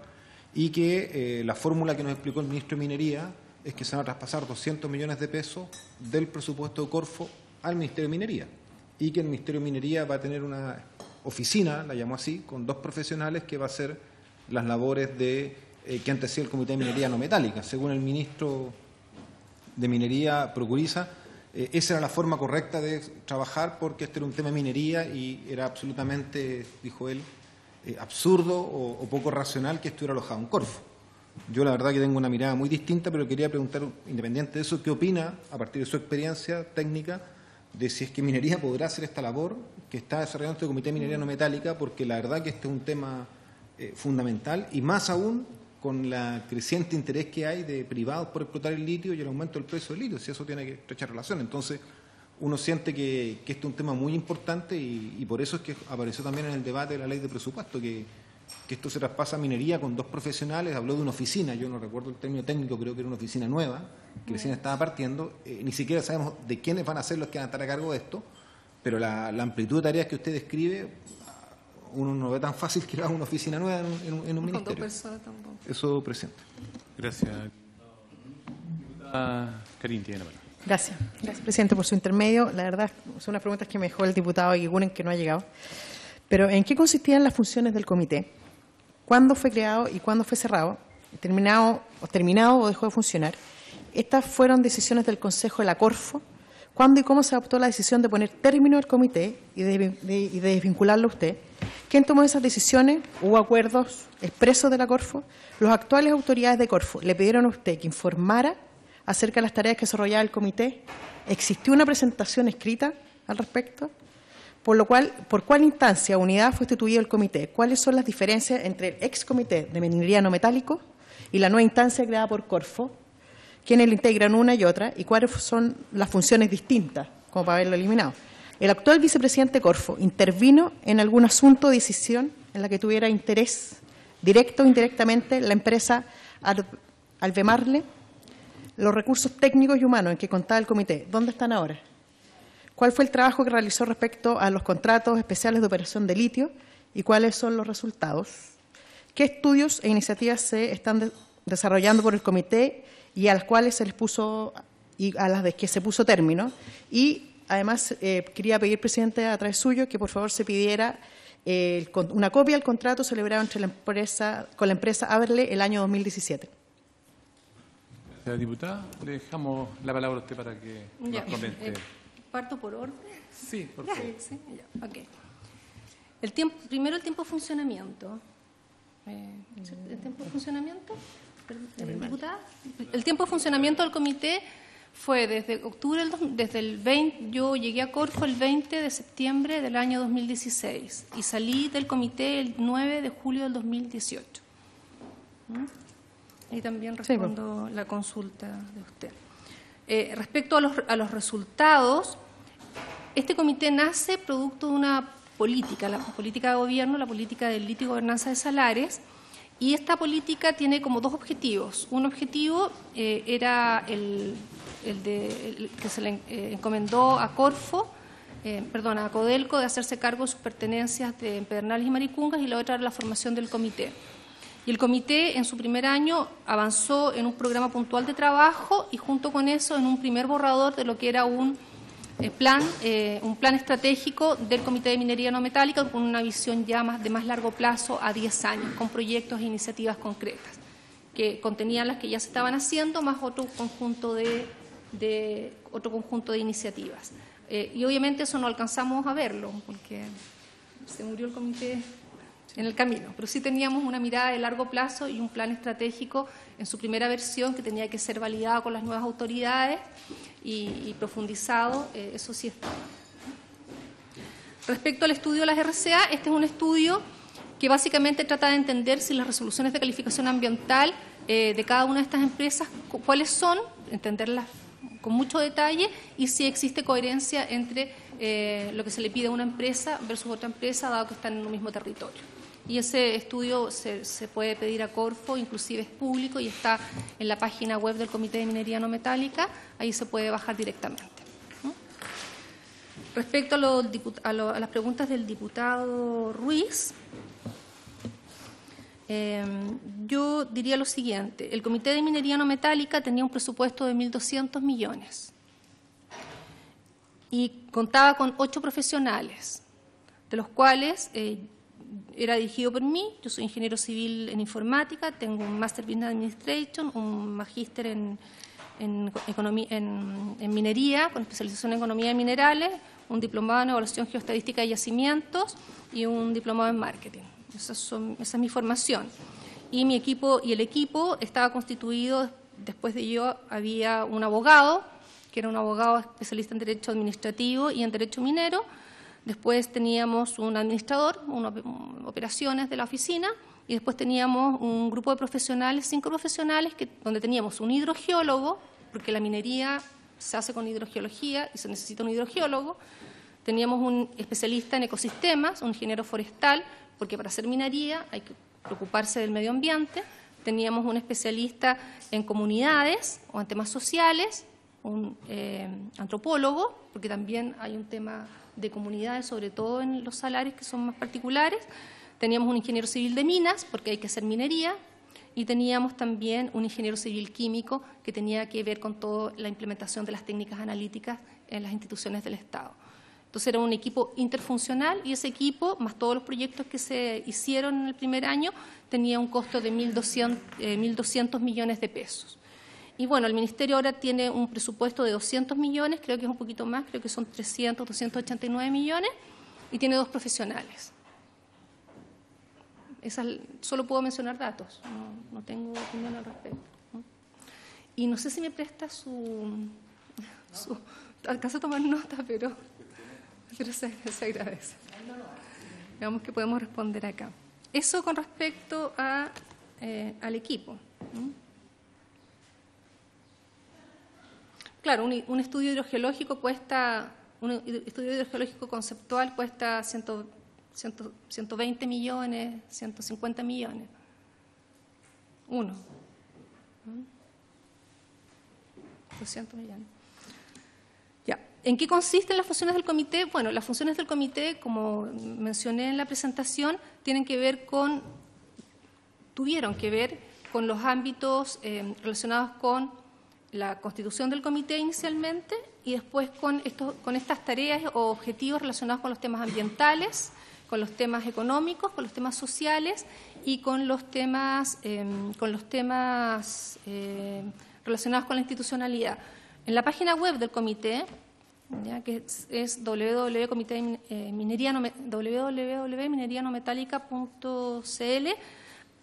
y que la fórmula que nos explicó el ministro de Minería es que se van a traspasar 200 millones de pesos del presupuesto de Corfo al Ministerio de Minería, y que el Ministerio de Minería va a tener una oficina, la llamo así, con 2 profesionales que va a hacer las labores de que antes hacía el Comité de Minería No Metálica. Según el ministro de Minería, Procuriza, esa era la forma correcta de trabajar, porque este era un tema de minería y era absolutamente, dijo él, absurdo o poco racional que estuviera alojado en Corfo. Yo la verdad que tengo una mirada muy distinta, pero quería preguntar, independiente de eso, ¿qué opina, a partir de su experiencia técnica, de si es que Minería podrá hacer esta labor que está desarrollando este Comité de Minería No Metálica? Porque la verdad que este es un tema fundamental, y más aún con la creciente interés que hay de privados por explotar el litio y el aumento del precio del litio, si eso tiene que estrechar relación. Entonces, uno siente que este es un tema muy importante y por eso es que apareció también en el debate de la ley de presupuesto, que esto se traspasa a Minería con 2 profesionales. Habló de una oficina, yo no recuerdo el término técnico, creo que era una oficina nueva, que recién estaba partiendo. Ni siquiera sabemos de quiénes van a ser los que van a estar a cargo de esto, pero la amplitud de tareas que usted describe, uno no ve tan fácil que haga una oficina nueva en un ministerio. Con 2 personas tampoco. Eso, presidente. Gracias. Karin tiene la palabra. Gracias. Gracias, presidente, por su intermedio. La verdad, son unas preguntas que me dejó el diputado Eguiguren, que no ha llegado. Pero, ¿en qué consistían las funciones del comité? ¿Cuándo fue creado y cuándo fue cerrado? ¿Terminado o dejó de funcionar? Estas fueron decisiones del Consejo de la Corfo. ¿Cuándo y cómo se adoptó la decisión de poner término al comité y de desvincularlo a usted? ¿Quién tomó esas decisiones? ¿Hubo acuerdos expresos de la Corfo? ¿Las actuales autoridades de Corfo le pidieron a usted que informara acerca de las tareas que desarrollaba el comité? ¿Existió una presentación escrita al respecto? ¿Por cuál instancia o unidad fue instituido el comité? ¿Cuáles son las diferencias entre el ex comité de minería no metálico y la nueva instancia creada por Corfo? ¿Quiénes le integran una y otra? ¿Y cuáles son las funciones distintas, como para haberlo eliminado? ¿El actual vicepresidente Corfo intervino en algún asunto o decisión en la que tuviera interés directo o indirectamente la empresa Albemarle? Los recursos técnicos y humanos en que contaba el comité, ¿dónde están ahora? ¿Cuál fue el trabajo que realizó respecto a los contratos especiales de operación de litio y cuáles son los resultados? ¿Qué estudios e iniciativas se están desarrollando por el comité y a las cuales se les puso y a las de que se puso término? Y además quería pedir, presidente, a través suyo, que por favor se pidiera una copia del contrato celebrado con la empresa Aberle el año 2017. Gracias, diputada. Le dejamos la palabra a usted para que nos comente. ¿Parto por orden? Sí, por favor. Sí, ya, ok. Primero el tiempo de funcionamiento. ¿El tiempo de funcionamiento? Diputada. El tiempo de funcionamiento del comité fue desde octubre, desde el 20, yo llegué a Corfo el 20 de septiembre del año 2016 y salí del comité el 9 de julio del 2018. Y también respondo la consulta de usted. Respecto a los resultados, este comité nace producto de una política, la política de gobierno, la política del litio y gobernanza de salares, y esta política tiene como dos objetivos. Un objetivo era el que se le encomendó a a Codelco, de hacerse cargo de sus pertenencias de Pedernales y Maricungas, y la otra era la formación del comité. Y el comité en su primer año avanzó en un programa puntual de trabajo y junto con eso en un primer borrador de lo que era un plan estratégico del Comité de Minería No Metálica con una visión ya de más largo plazo a 10 años, con proyectos e iniciativas concretas que contenían las que ya se estaban haciendo, más otro conjunto de iniciativas. Y obviamente eso no alcanzamos a verlo porque se murió el comité en el camino, pero sí teníamos una mirada de largo plazo y un plan estratégico en su primera versión que tenía que ser validado con las nuevas autoridades y profundizado, eso sí está. Respecto al estudio de las RCA, este es un estudio que básicamente trata de entender si las resoluciones de calificación ambiental de cada una de estas empresas, cuáles son, entenderlas con mucho detalle y si existe coherencia entre lo que se le pide a una empresa versus otra empresa, dado que están en un mismo territorio. Y ese estudio se puede pedir a Corfo, inclusive es público y está en la página web del Comité de Minería No Metálica, ahí se puede bajar directamente. Respecto a las preguntas del diputado Ruiz, yo diría lo siguiente: el Comité de Minería No Metálica tenía un presupuesto de 1.200 millones y contaba con 8 profesionales, de los cuales era dirigido por mí. Yo soy ingeniero civil en informática, tengo un Master Business Administration, un magíster en minería, con especialización en economía de minerales, un diplomado en evaluación geoestadística de yacimientos y un diplomado en marketing. Esa es mi formación. Y el equipo estaba constituido, después de yo había un abogado, que era un abogado especialista en derecho administrativo y en derecho minero. Después teníamos un administrador, operaciones de la oficina, y después teníamos un grupo de profesionales, 5 profesionales, donde teníamos un hidrogeólogo, porque la minería se hace con hidrogeología y se necesita un hidrogeólogo. Teníamos un especialista en ecosistemas, un ingeniero forestal, porque para hacer minería hay que preocuparse del medio ambiente. Teníamos un especialista en comunidades o en temas sociales, un antropólogo, porque también hay un tema de comunidades, sobre todo en los salarios que son más particulares. Teníamos un ingeniero civil de minas, porque hay que hacer minería, y teníamos también un ingeniero civil químico que tenía que ver con toda la implementación de las técnicas analíticas en las instituciones del Estado. Entonces era un equipo interfuncional y ese equipo, más todos los proyectos que se hicieron en el primer año, tenía un costo de 1.200 millones de pesos. Y bueno, el Ministerio ahora tiene un presupuesto de 200 millones, creo que es un poquito más, creo que son 289 millones, y tiene 2 profesionales. Solo puedo mencionar datos, no tengo opinión al respecto, ¿no? Y no sé si me presta alcanzo a tomar nota, pero se agradece. Digamos que podemos responder acá. Eso con respecto al equipo, ¿no? Claro, un estudio hidrogeológico conceptual cuesta 120 millones, 150 millones. Uno. 200 millones. Ya. ¿En qué consisten las funciones del comité? Bueno, las funciones del comité, como mencioné en la presentación, tuvieron que ver con los ámbitos relacionados con la constitución del comité inicialmente y después con estas tareas o objetivos relacionados con los temas ambientales, con los temas económicos, con los temas sociales y con los temas relacionados con la institucionalidad. En la página web del comité, ya, que es www.minerianometálica.cl,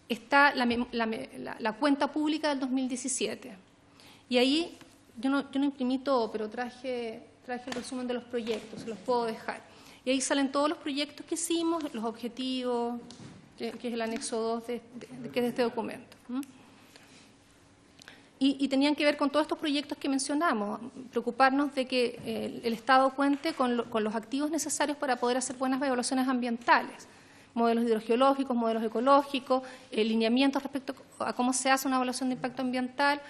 está la cuenta pública del 2017. Y ahí yo no imprimí todo, pero traje el resumen de los proyectos, se los puedo dejar. Y ahí salen todos los proyectos que hicimos, los objetivos, que es el anexo 2 que es de este documento. Y tenían que ver con todos estos proyectos que mencionamos, preocuparnos de que el Estado cuente con los activos necesarios para poder hacer buenas evaluaciones ambientales, modelos hidrogeológicos, modelos ecológicos, lineamientos respecto a cómo se hace una evaluación de impacto ambiental.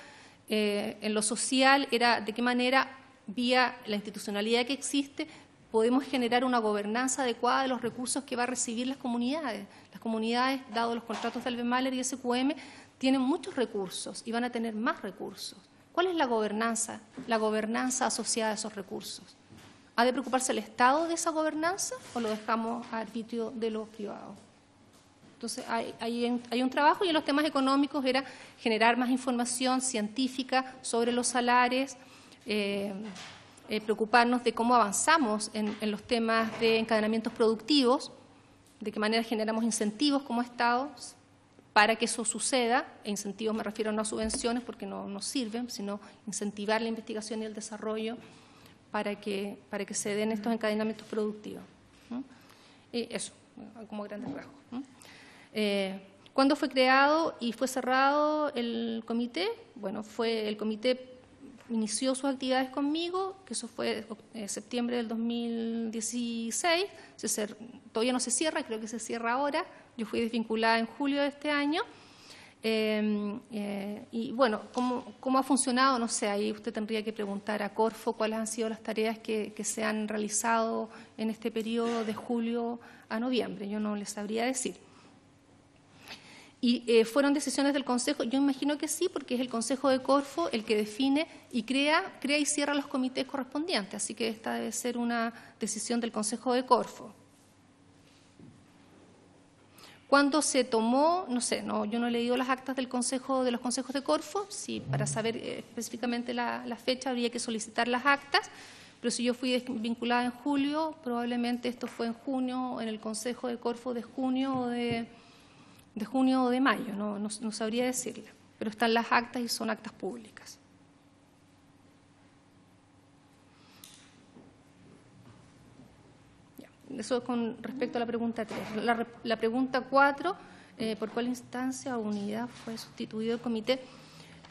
En lo social era de qué manera, vía la institucionalidad que existe, podemos generar una gobernanza adecuada de los recursos que va a recibir las comunidades. Las comunidades, dado los contratos del BEMALER y SQM, tienen muchos recursos y van a tener más recursos. ¿Cuál es la gobernanza? La gobernanza asociada a esos recursos. ¿Ha de preocuparse el Estado de esa gobernanza o lo dejamos a arbitrio de los privados? Entonces, hay un trabajo, y en los temas económicos era generar más información científica sobre los salares, preocuparnos de cómo avanzamos en los temas de encadenamientos productivos, de qué manera generamos incentivos como Estado para que eso suceda. E incentivos me refiero no a subvenciones porque no nos sirven, sino incentivar la investigación y el desarrollo para que se den estos encadenamientos productivos, ¿no? Y eso, como grandes rasgos, ¿no? ¿Cuándo fue creado y fue cerrado el comité? Bueno, el comité inició sus actividades conmigo, que eso fue septiembre del 2016, todavía no se cierra, creo que se cierra ahora, yo fui desvinculada en julio de este año, y bueno, ¿cómo ha funcionado? No sé, ahí usted tendría que preguntar a Corfo cuáles han sido las tareas que se han realizado en este periodo de julio a noviembre, yo no les sabría decir. ¿Y fueron decisiones del Consejo? Yo imagino que sí, porque es el Consejo de Corfo el que define y crea y cierra los comités correspondientes, así que esta debe ser una decisión del Consejo de Corfo. ¿Cuándo se tomó? No sé, yo no he leído las actas de los consejos de Corfo, sí, para saber específicamente la fecha habría que solicitar las actas, pero si yo fui vinculada en julio, probablemente esto fue en junio, en el Consejo de Corfo de junio o de mayo, no sabría decirle, pero están las actas y son actas públicas. Ya, eso con respecto a la pregunta 3. La pregunta 4, ¿por cuál instancia o unidad fue sustituido el comité?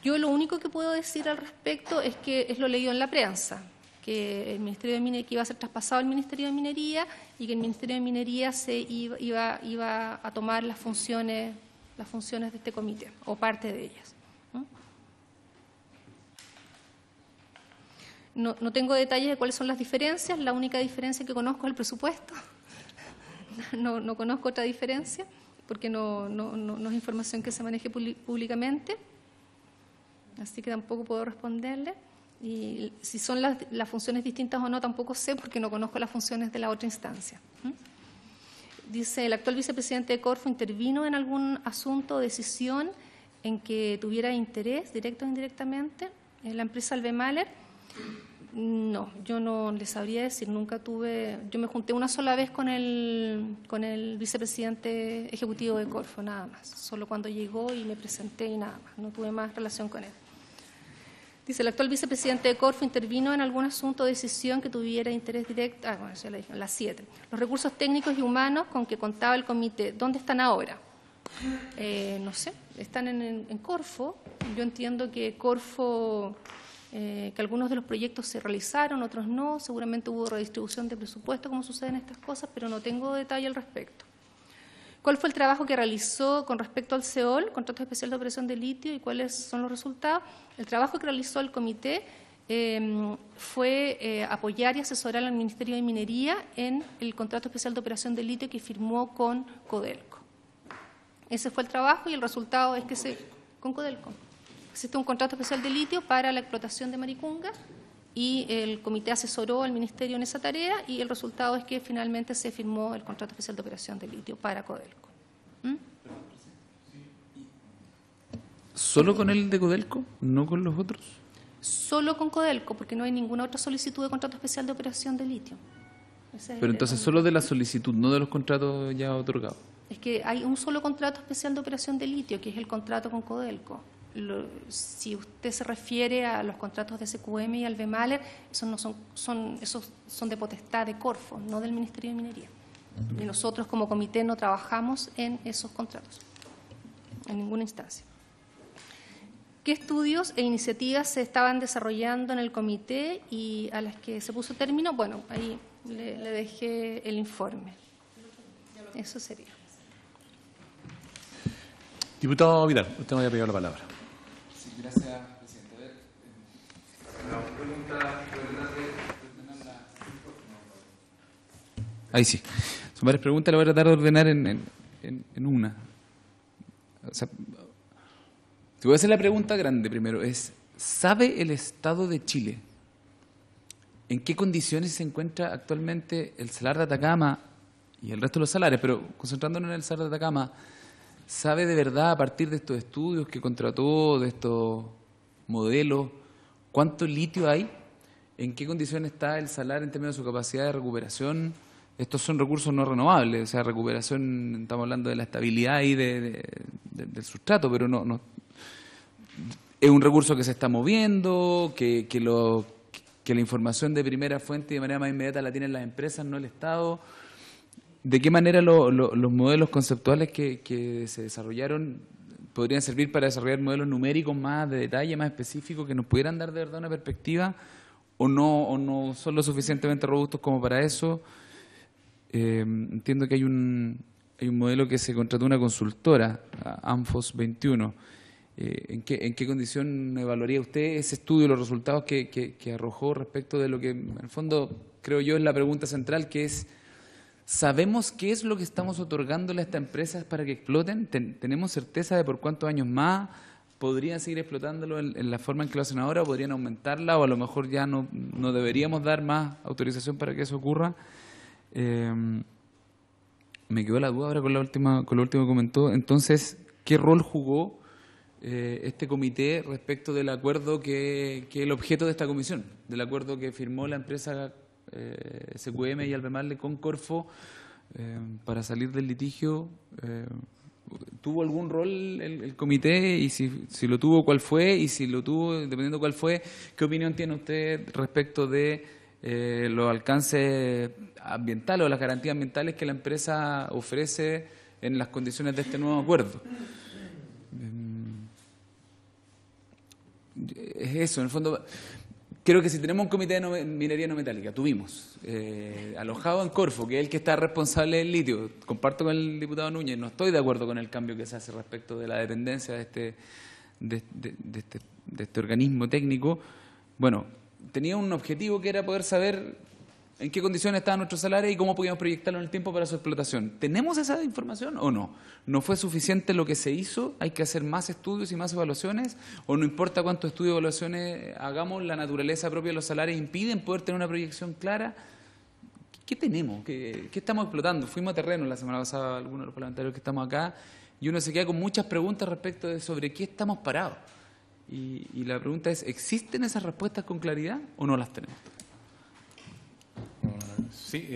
Yo lo único que puedo decir al respecto es que es lo leído en la prensa, que el Ministerio de Minería, que iba a ser traspasado al Ministerio de Minería y que el Ministerio de Minería se iba a tomar las funciones de este comité, o parte de ellas. No tengo detalles de cuáles son las diferencias, la única diferencia que conozco es el presupuesto, no conozco otra diferencia, porque no es información que se maneje públicamente, así que tampoco puedo responderle. Y si son las funciones distintas o no, tampoco sé, porque no conozco las funciones de la otra instancia. Dice, ¿el actual vicepresidente de Corfo intervino en algún asunto o decisión en que tuviera interés, directo o indirectamente, en la empresa Alvemaler? No, yo no le sabría decir, nunca tuve, yo me junté una sola vez con el vicepresidente ejecutivo de Corfo, nada más, solo cuando llegó y me presenté y nada más, no tuve más relación con él. Dice, ¿el actual vicepresidente de Corfo intervino en algún asunto o decisión que tuviera interés directo? Bueno, ya le dije, las 7. Los recursos técnicos y humanos con que contaba el comité, ¿dónde están ahora? No sé, están en Corfo. Yo entiendo que Corfo, que algunos de los proyectos se realizaron, otros no. Seguramente hubo redistribución de presupuesto, como suceden estas cosas, pero no tengo detalle al respecto. ¿Cuál fue el trabajo que realizó con respecto al CEOL, Contrato Especial de Operación de Litio, y cuáles son los resultados? El trabajo que realizó el comité fue apoyar y asesorar al Ministerio de Minería en el Contrato Especial de Operación de Litio que firmó con Codelco. Ese fue el trabajo y el resultado es que con Codelco. Existe un contrato especial de litio para la explotación de Maricunga y el comité asesoró al Ministerio en esa tarea y el resultado es que finalmente se firmó el contrato especial de operación de litio para Codelco. ¿Solo con el de Codelco? ¿No con los otros? Solo con Codelco, porque no hay ninguna otra solicitud de contrato especial de operación de litio. Pero entonces solo de la solicitud, no de los contratos ya otorgados. Es que hay un solo contrato especial de operación de litio, que es el contrato con Codelco. Si usted se refiere a los contratos de SQM y Alvemaler, esos son de potestad de Corfo, no del Ministerio de Minería. Y nosotros como comité no trabajamos en esos contratos, en ninguna instancia. ¿Qué estudios e iniciativas se estaban desarrollando en el comité y a las que se puso término? Bueno, ahí le dejé el informe. Eso sería. Diputado Vidal, usted me había pedido la palabra. Sí, gracias, presidente. Ahí sí. Son varias preguntas, la voy a tratar de ordenar en una. O sea, te voy a hacer la pregunta grande primero. ¿Sabe el Estado de Chile en qué condiciones se encuentra actualmente el Salar de Atacama y el resto de los salares? Pero concentrándonos en el Salar de Atacama, ¿sabe de verdad, a partir de estos estudios que contrató, de estos modelos, cuánto litio hay? ¿En qué condiciones está el salar en términos de su capacidad de recuperación? Estos son recursos no renovables, o sea, recuperación, estamos hablando de la estabilidad ahí del sustrato, pero no es un recurso que se está moviendo, que la información de primera fuente y de manera más inmediata la tienen las empresas, no el Estado. ¿De qué manera los modelos conceptuales que se desarrollaron podrían servir para desarrollar modelos numéricos más de detalle, más específicos, que nos pudieran dar de verdad una perspectiva, o no son lo suficientemente robustos como para eso? Entiendo que hay un modelo que se contrató una consultora, Anfos 21. ¿En qué condición evaluaría usted ese estudio, los resultados que arrojó respecto de lo que, en el fondo, creo yo es la pregunta central, que es: ¿sabemos qué es lo que estamos otorgándole a estas empresas para que exploten? ¿Tenemos certeza de por cuántos años más podrían seguir explotándolo en la forma en que lo hacen ahora, o podrían aumentarla, o a lo mejor ya no deberíamos dar más autorización para que eso ocurra? Me quedó la duda ahora con lo último que comentó. Entonces, ¿qué rol jugó este comité respecto del acuerdo que es el objeto de esta comisión, del acuerdo que firmó la empresa SQM y Alvemaler con Corfo para salir del litigio? ¿Tuvo algún rol el comité? Y si lo tuvo, ¿cuál fue? Y si lo tuvo, dependiendo cuál fue, ¿qué opinión tiene usted respecto de los alcances ambientales o las garantías ambientales que la empresa ofrece en las condiciones de este nuevo acuerdo? Es eso, en el fondo. Creo que si tenemos un comité de minería no metálica, tuvimos, alojado en Corfo, que es el que está responsable del litio, comparto con el diputado Núñez, no estoy de acuerdo con el cambio que se hace respecto de la dependencia de este organismo técnico. Bueno, tenía un objetivo que era poder saber en qué condiciones estaban nuestros salarios y cómo podíamos proyectarlo en el tiempo para su explotación. ¿Tenemos esa información o no? ¿No fue suficiente lo que se hizo? ¿Hay que hacer más estudios y más evaluaciones? ¿O no importa cuántos estudios y evaluaciones hagamos, la naturaleza propia de los salarios impiden poder tener una proyección clara? ¿Qué tenemos? ¿Qué estamos explotando? Fuimos a terreno la semana pasada, algunos de los parlamentarios que estamos acá, y uno se queda con muchas preguntas respecto de sobre qué estamos parados. Y la pregunta es, ¿existen esas respuestas con claridad o no las tenemos? Sí,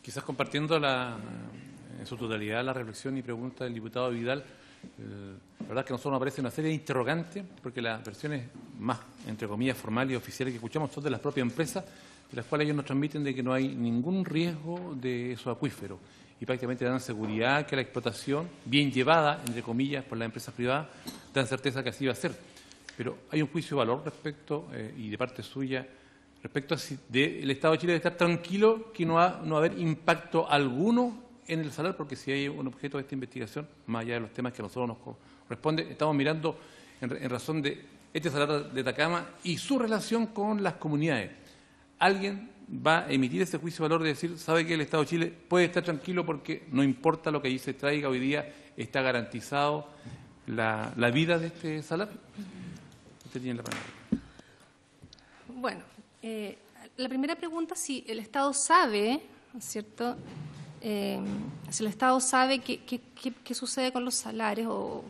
quizás compartiendo en su totalidad la reflexión y pregunta del diputado Vidal, la verdad es que a nosotros nos aparece una serie de interrogantes, porque las versiones más, entre comillas, formales y oficiales que escuchamos son de las propias empresas, de las cuales ellos nos transmiten de que no hay ningún riesgo de esos acuíferos y prácticamente dan seguridad que la explotación, bien llevada, entre comillas, por las empresas privadas, dan certeza que así va a ser. Pero hay un juicio de valor respecto, y de parte suya, respecto a si el Estado de Chile debe estar tranquilo que no va a haber impacto alguno en el salar, porque si hay un objeto de esta investigación, más allá de los temas que a nosotros nos corresponde, estamos mirando en razón de este salar de Atacama y su relación con las comunidades. ¿Alguien va a emitir ese juicio de valor de decir, sabe que el Estado de Chile puede estar tranquilo porque no importa lo que allí se traiga, hoy día está garantizado la vida de este salar? Usted tiene la palabra. Bueno, la primera pregunta, si el Estado sabe, ¿cierto? Si el Estado sabe qué sucede con los salarios, o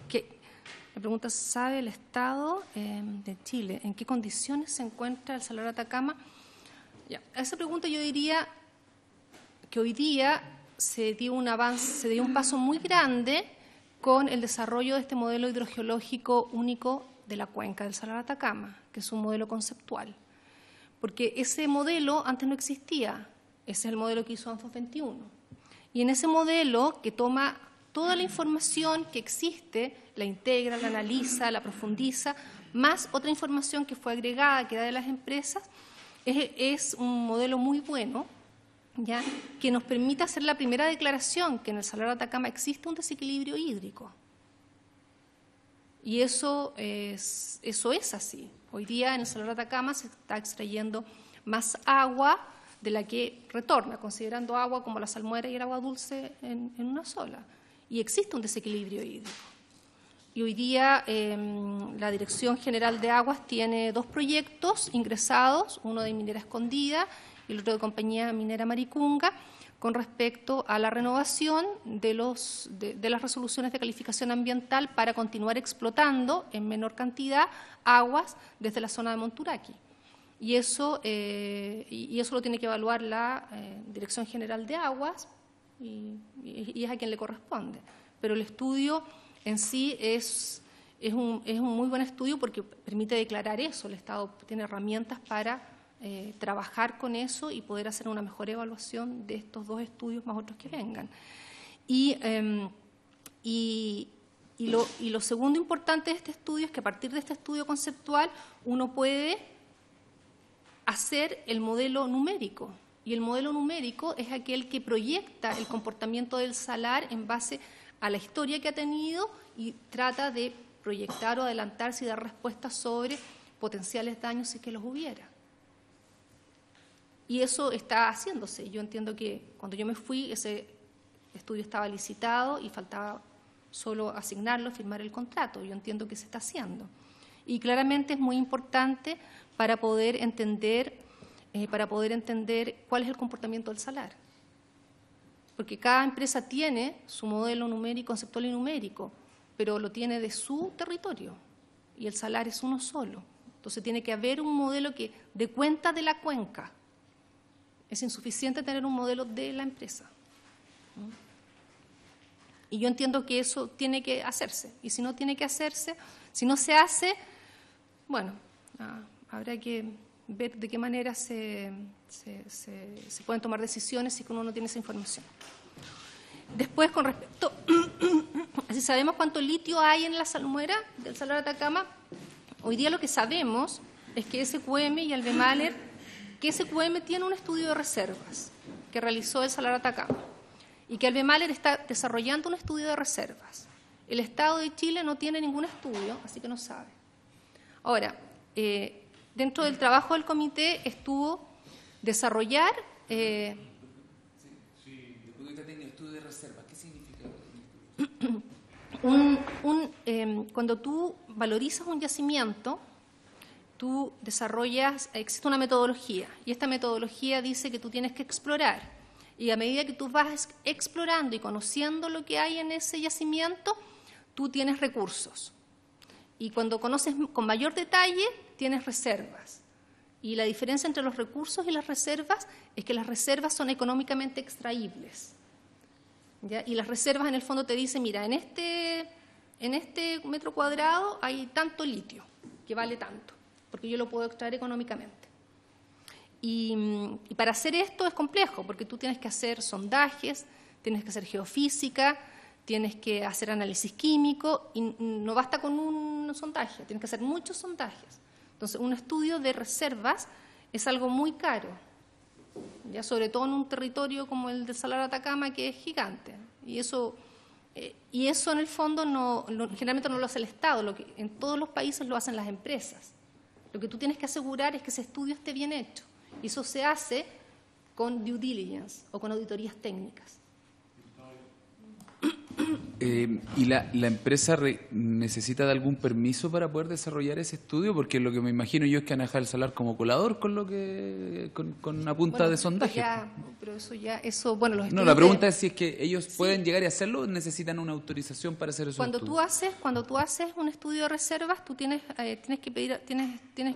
la pregunta es, ¿sabe el Estado de Chile en qué condiciones se encuentra el salar de Atacama? Ya, a esa pregunta yo diría que hoy día se dio un avance, se dio un paso muy grande con el desarrollo de este modelo hidrogeológico único de la cuenca del salar de Atacama, que es un modelo conceptual. Porque ese modelo antes no existía, ese es el modelo que hizo ANFOS 21. Y en ese modelo, que toma toda la información que existe, la integra, la analiza, la profundiza, más otra información que fue agregada, que era de las empresas, es un modelo muy bueno, ¿ya?, que nos permite hacer la primera declaración que en el salar de Atacama existe un desequilibrio hídrico. Y eso es así. Hoy día en el salar de Atacama se está extrayendo más agua de la que retorna, considerando agua como la salmuera y el agua dulce en una sola. Y existe un desequilibrio hídrico. Y hoy día la Dirección General de Aguas tiene 2 proyectos ingresados, uno de Minera Escondida y el otro de Compañía Minera Maricunga, con respecto a la renovación de las resoluciones de calificación ambiental para continuar explotando en menor cantidad aguas desde la zona de Monturaqui. Y eso lo tiene que evaluar la Dirección General de Aguas y es a quien le corresponde. Pero el estudio en sí es un muy buen estudio porque permite declarar eso. El Estado tiene herramientas para trabajar con eso y poder hacer una mejor evaluación de estos 2 estudios más otros que vengan. Y lo segundo importante de este estudio es que a partir de este estudio conceptual uno puede hacer el modelo numérico. Y el modelo numérico es aquel que proyecta el comportamiento del salar en base a la historia que ha tenido y trata de proyectar o adelantarse y dar respuestas sobre potenciales daños si es que los hubiera. Y eso está haciéndose. Yo entiendo que cuando yo me fui, ese estudio estaba licitado y faltaba solo asignarlo, firmar el contrato. Yo entiendo que se está haciendo. Y claramente es muy importante para poder entender cuál es el comportamiento del salar. Porque cada empresa tiene su modelo numérico, conceptual y numérico, pero lo tiene de su territorio y el salar es uno solo. Entonces tiene que haber un modelo que dé cuenta de la cuenca. Es insuficiente tener un modelo de la empresa. Y yo entiendo que eso tiene que hacerse. Y si no tiene que hacerse, si no se hace, bueno, habrá que ver de qué manera se pueden tomar decisiones si uno no tiene esa información. Después, con respecto, si sabemos cuánto litio hay en la salmuera del salar de Atacama, hoy día lo que sabemos es que SQM y Albemarle, que SQM tiene un estudio de reservas que realizó el salar de Atacama y que Albemarle está desarrollando un estudio de reservas. El Estado de Chile no tiene ningún estudio, así que no sabe. Ahora, dentro del trabajo del comité estuvo desarrollar estudio de reserva, ¿qué significa? Cuando tú valorizas un yacimiento, tú desarrollas, existe una metodología, y esta metodología dice que tú tienes que explorar, y a medida que tú vas explorando y conociendo lo que hay en ese yacimiento, tú tienes recursos. Y cuando conoces con mayor detalle, tienes reservas. Y la diferencia entre los recursos y las reservas es que las reservas son económicamente extraíbles, ¿ya? Y las reservas en el fondo te dicen, mira, en este metro cuadrado hay tanto litio, que vale tanto, porque yo lo puedo extraer económicamente. Y para hacer esto es complejo, porque tú tienes que hacer sondajes, tienes que hacer geofísica, tienes que hacer análisis químico, y no basta con un sondaje, tienes que hacer muchos sondajes. Entonces, un estudio de reservas es algo muy caro, ya sobre todo en un territorio como el del Salar de Atacama, que es gigante. Y eso en el fondo generalmente no lo hace el Estado, en todos los países lo hacen las empresas. Lo que tú tienes que asegurar es que ese estudio esté bien hecho. Y eso se hace con due diligence o con auditorías técnicas. ¿Y la empresa necesita de algún permiso para poder desarrollar ese estudio? Porque lo que me imagino yo es que van a dejar el Salar como colador con una punta de sondaje. Bueno, los no, la pregunta es si es que ellos pueden llegar y hacerlo o necesitan una autorización para hacer eso. Cuando tú haces un estudio de reservas, tú tienes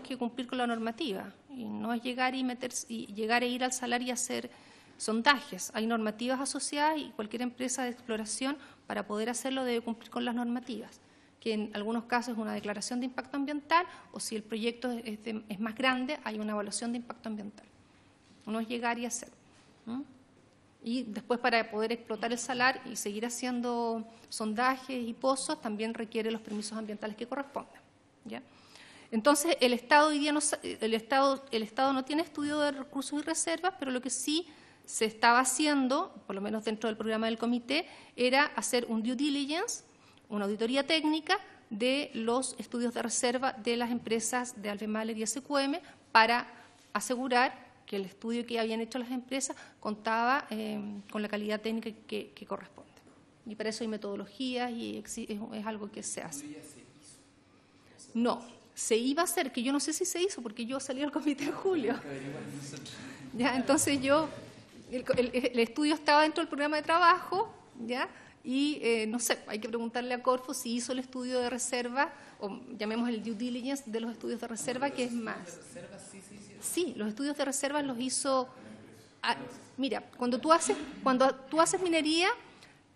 que cumplir con la normativa, y no es llegar e ir al Salar y hacer sondajes. Hay normativas asociadas y cualquier empresa de exploración, para poder hacerlo, debe cumplir con las normativas, que en algunos casos es una declaración de impacto ambiental, o si el proyecto es más grande, hay una evaluación de impacto ambiental. No es llegar y hacer. Y después, para poder explotar el salar y seguir haciendo sondajes y pozos, también requiere los permisos ambientales que corresponden, ¿ya? Entonces, el Estado hoy día el Estado no tiene estudio de recursos y reservas, pero lo que sí se estaba haciendo, por lo menos dentro del programa del comité, era hacer un due diligence, una auditoría técnica de los estudios de reserva de las empresas de Albemarle y SQM, para asegurar que el estudio que habían hecho las empresas contaba con la calidad técnica que corresponde. Y para eso hay metodologías y es algo que se hace. No, se iba a hacer, que yo no sé si se hizo, porque yo salí al comité en julio. Ya, entonces el estudio estaba dentro del programa de trabajo, ¿ya? Y no sé, hay que preguntarle a Corfo si hizo el estudio de reserva, o llamemos el due diligence de los estudios de reserva, que es más. Sí, los estudios de reserva los hizo. Mira, cuando tú haces minería,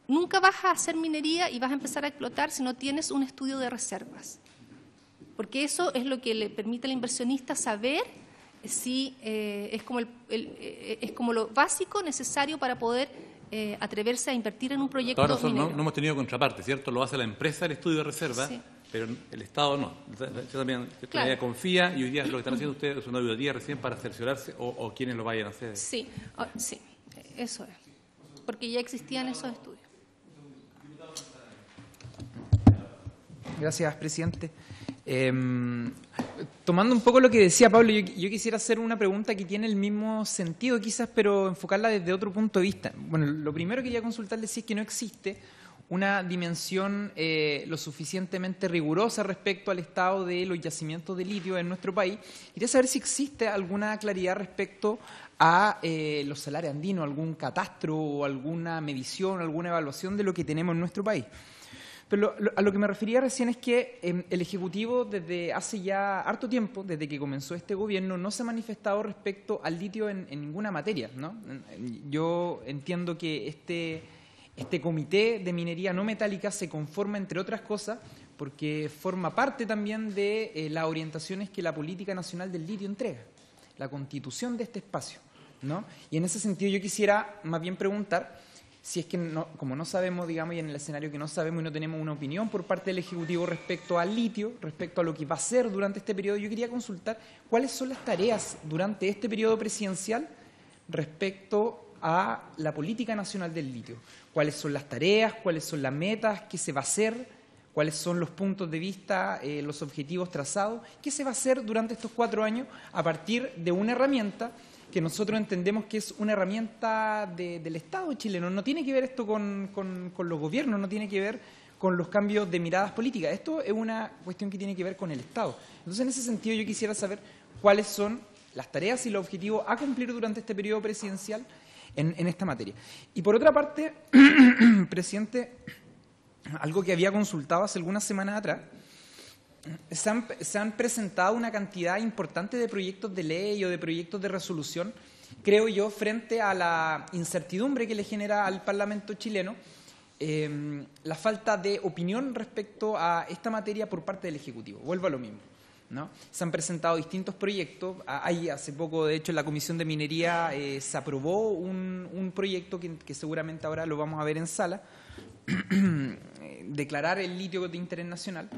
nunca vas a hacer minería y vas a empezar a explotar si no tienes un estudio de reservas, porque eso es lo que le permite al inversionista saber si es como lo básico necesario para poder atreverse a invertir en un proyecto minero. Ahora no hemos tenido contraparte, ¿cierto? Lo hace la empresa el estudio de reserva, sí, pero el Estado no. Yo también todavía confía, y hoy día lo que están haciendo ustedes es una auditoría recién para cerciorarse, o quienes lo vayan a hacer. Sí, sí, eso es, porque ya existían esos estudios. Gracias, presidente. Tomando un poco lo que decía Pablo, yo quisiera hacer una pregunta que tiene el mismo sentido quizás, pero enfocarla desde otro punto de vista. Bueno, lo primero que quería consultarle si es que no existe una dimensión lo suficientemente rigurosa respecto al estado de los yacimientos de litio en nuestro país. Quería saber si existe alguna claridad respecto a los salares andinos, algún catastro o alguna medición, alguna evaluación de lo que tenemos en nuestro país. Pero a lo que me refería recién es que el Ejecutivo, desde hace ya harto tiempo, desde que comenzó este gobierno, no se ha manifestado respecto al litio en ninguna materia, ¿no? Yo entiendo que este comité de minería no metálica se conforma, entre otras cosas, porque forma parte también de las orientaciones que la Política Nacional del Litio entrega, la constitución de este espacio, ¿no? Y en ese sentido yo quisiera más bien preguntar si es que, como no sabemos, digamos, y en el escenario que no sabemos y no tenemos una opinión por parte del Ejecutivo respecto al litio, respecto a lo que va a ser durante este periodo, yo quería consultar cuáles son las tareas durante este periodo presidencial respecto a la Política Nacional del Litio. ¿Cuáles son las tareas, cuáles son las metas, qué se va a hacer, cuáles son los puntos de vista, los objetivos trazados, qué se va a hacer durante estos 4 años a partir de una herramienta que nosotros entendemos que es una herramienta del Estado chileno. No tiene que ver esto con los gobiernos, no tiene que ver con los cambios de miradas políticas. Esto es una cuestión que tiene que ver con el Estado. Entonces, en ese sentido, yo quisiera saber cuáles son las tareas y los objetivos a cumplir durante este periodo presidencial en esta materia. Y por otra parte, presidente, algo que había consultado hace algunas semanas atrás, se han presentado una cantidad importante de proyectos de ley o de proyectos de resolución, creo yo, frente a la incertidumbre que le genera al Parlamento chileno la falta de opinión respecto a esta materia por parte del Ejecutivo. Vuelvo a lo mismo, ¿no? Se han presentado distintos proyectos. Hace poco, de hecho, en la Comisión de Minería se aprobó un proyecto que seguramente ahora lo vamos a ver en sala, declarar el litio de interés nacional.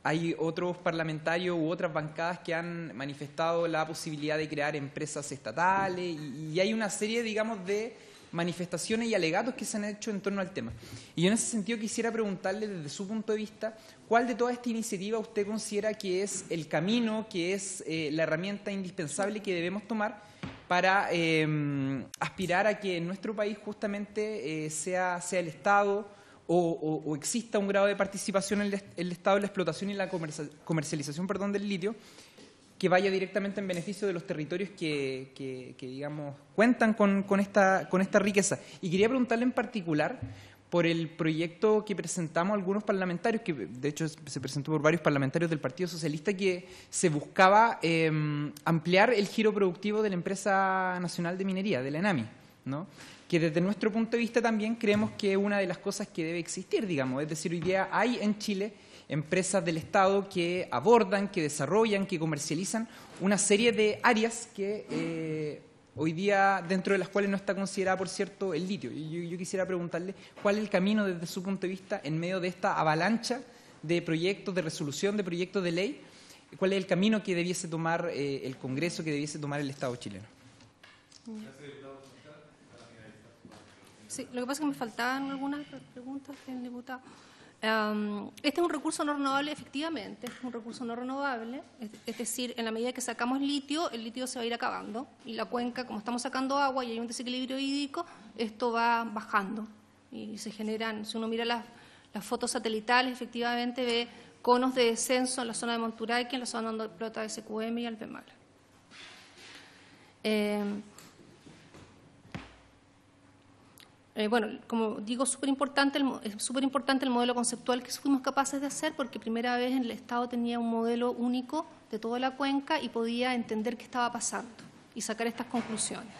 Hay otros parlamentarios u otras bancadas que han manifestado la posibilidad de crear empresas estatales y hay una serie, digamos, de manifestaciones y alegatos que se han hecho en torno al tema. Y yo en ese sentido quisiera preguntarle desde su punto de vista, ¿cuál de toda esta iniciativa usted considera que es el camino, que es la herramienta indispensable que debemos tomar para aspirar a que en nuestro país justamente sea el Estado o exista un grado de participación en el Estado en la explotación y la comercialización del litio que vaya directamente en beneficio de los territorios que digamos, cuentan con esta riqueza? Y quería preguntarle en particular por el proyecto que presentamos algunos parlamentarios, que de hecho se presentó por varios parlamentarios del Partido Socialista, que se buscaba ampliar el giro productivo de la Empresa Nacional de Minería, de la ENAMI, ¿no? Que desde nuestro punto de vista también creemos que es una de las cosas que debe existir, digamos. Es decir, hoy día hay en Chile empresas del Estado que abordan, que desarrollan, que comercializan una serie de áreas que hoy día, dentro de las cuales no está considerada, por cierto, el litio. Y yo quisiera preguntarle cuál es el camino desde su punto de vista en medio de esta avalancha de proyectos de resolución, de proyectos de ley, cuál es el camino que debiese tomar el Congreso, que debiese tomar el Estado chileno. Sí, lo que pasa es que me faltaban algunas preguntas del diputado. Este es un recurso no renovable, efectivamente, es un recurso no renovable, es decir, en la medida que sacamos litio, el litio se va a ir acabando y la cuenca, como estamos sacando agua y hay un desequilibrio hídrico, esto va bajando y se generan, si uno mira las fotos satelitales, efectivamente ve conos de descenso en la zona de Monturaqui, en la zona donde explota SQM y Alpemagre. Bueno, como digo, es súper importante el modelo conceptual que fuimos capaces de hacer, porque primera vez el Estado tenía un modelo único de toda la cuenca y podía entender qué estaba pasando y sacar estas conclusiones.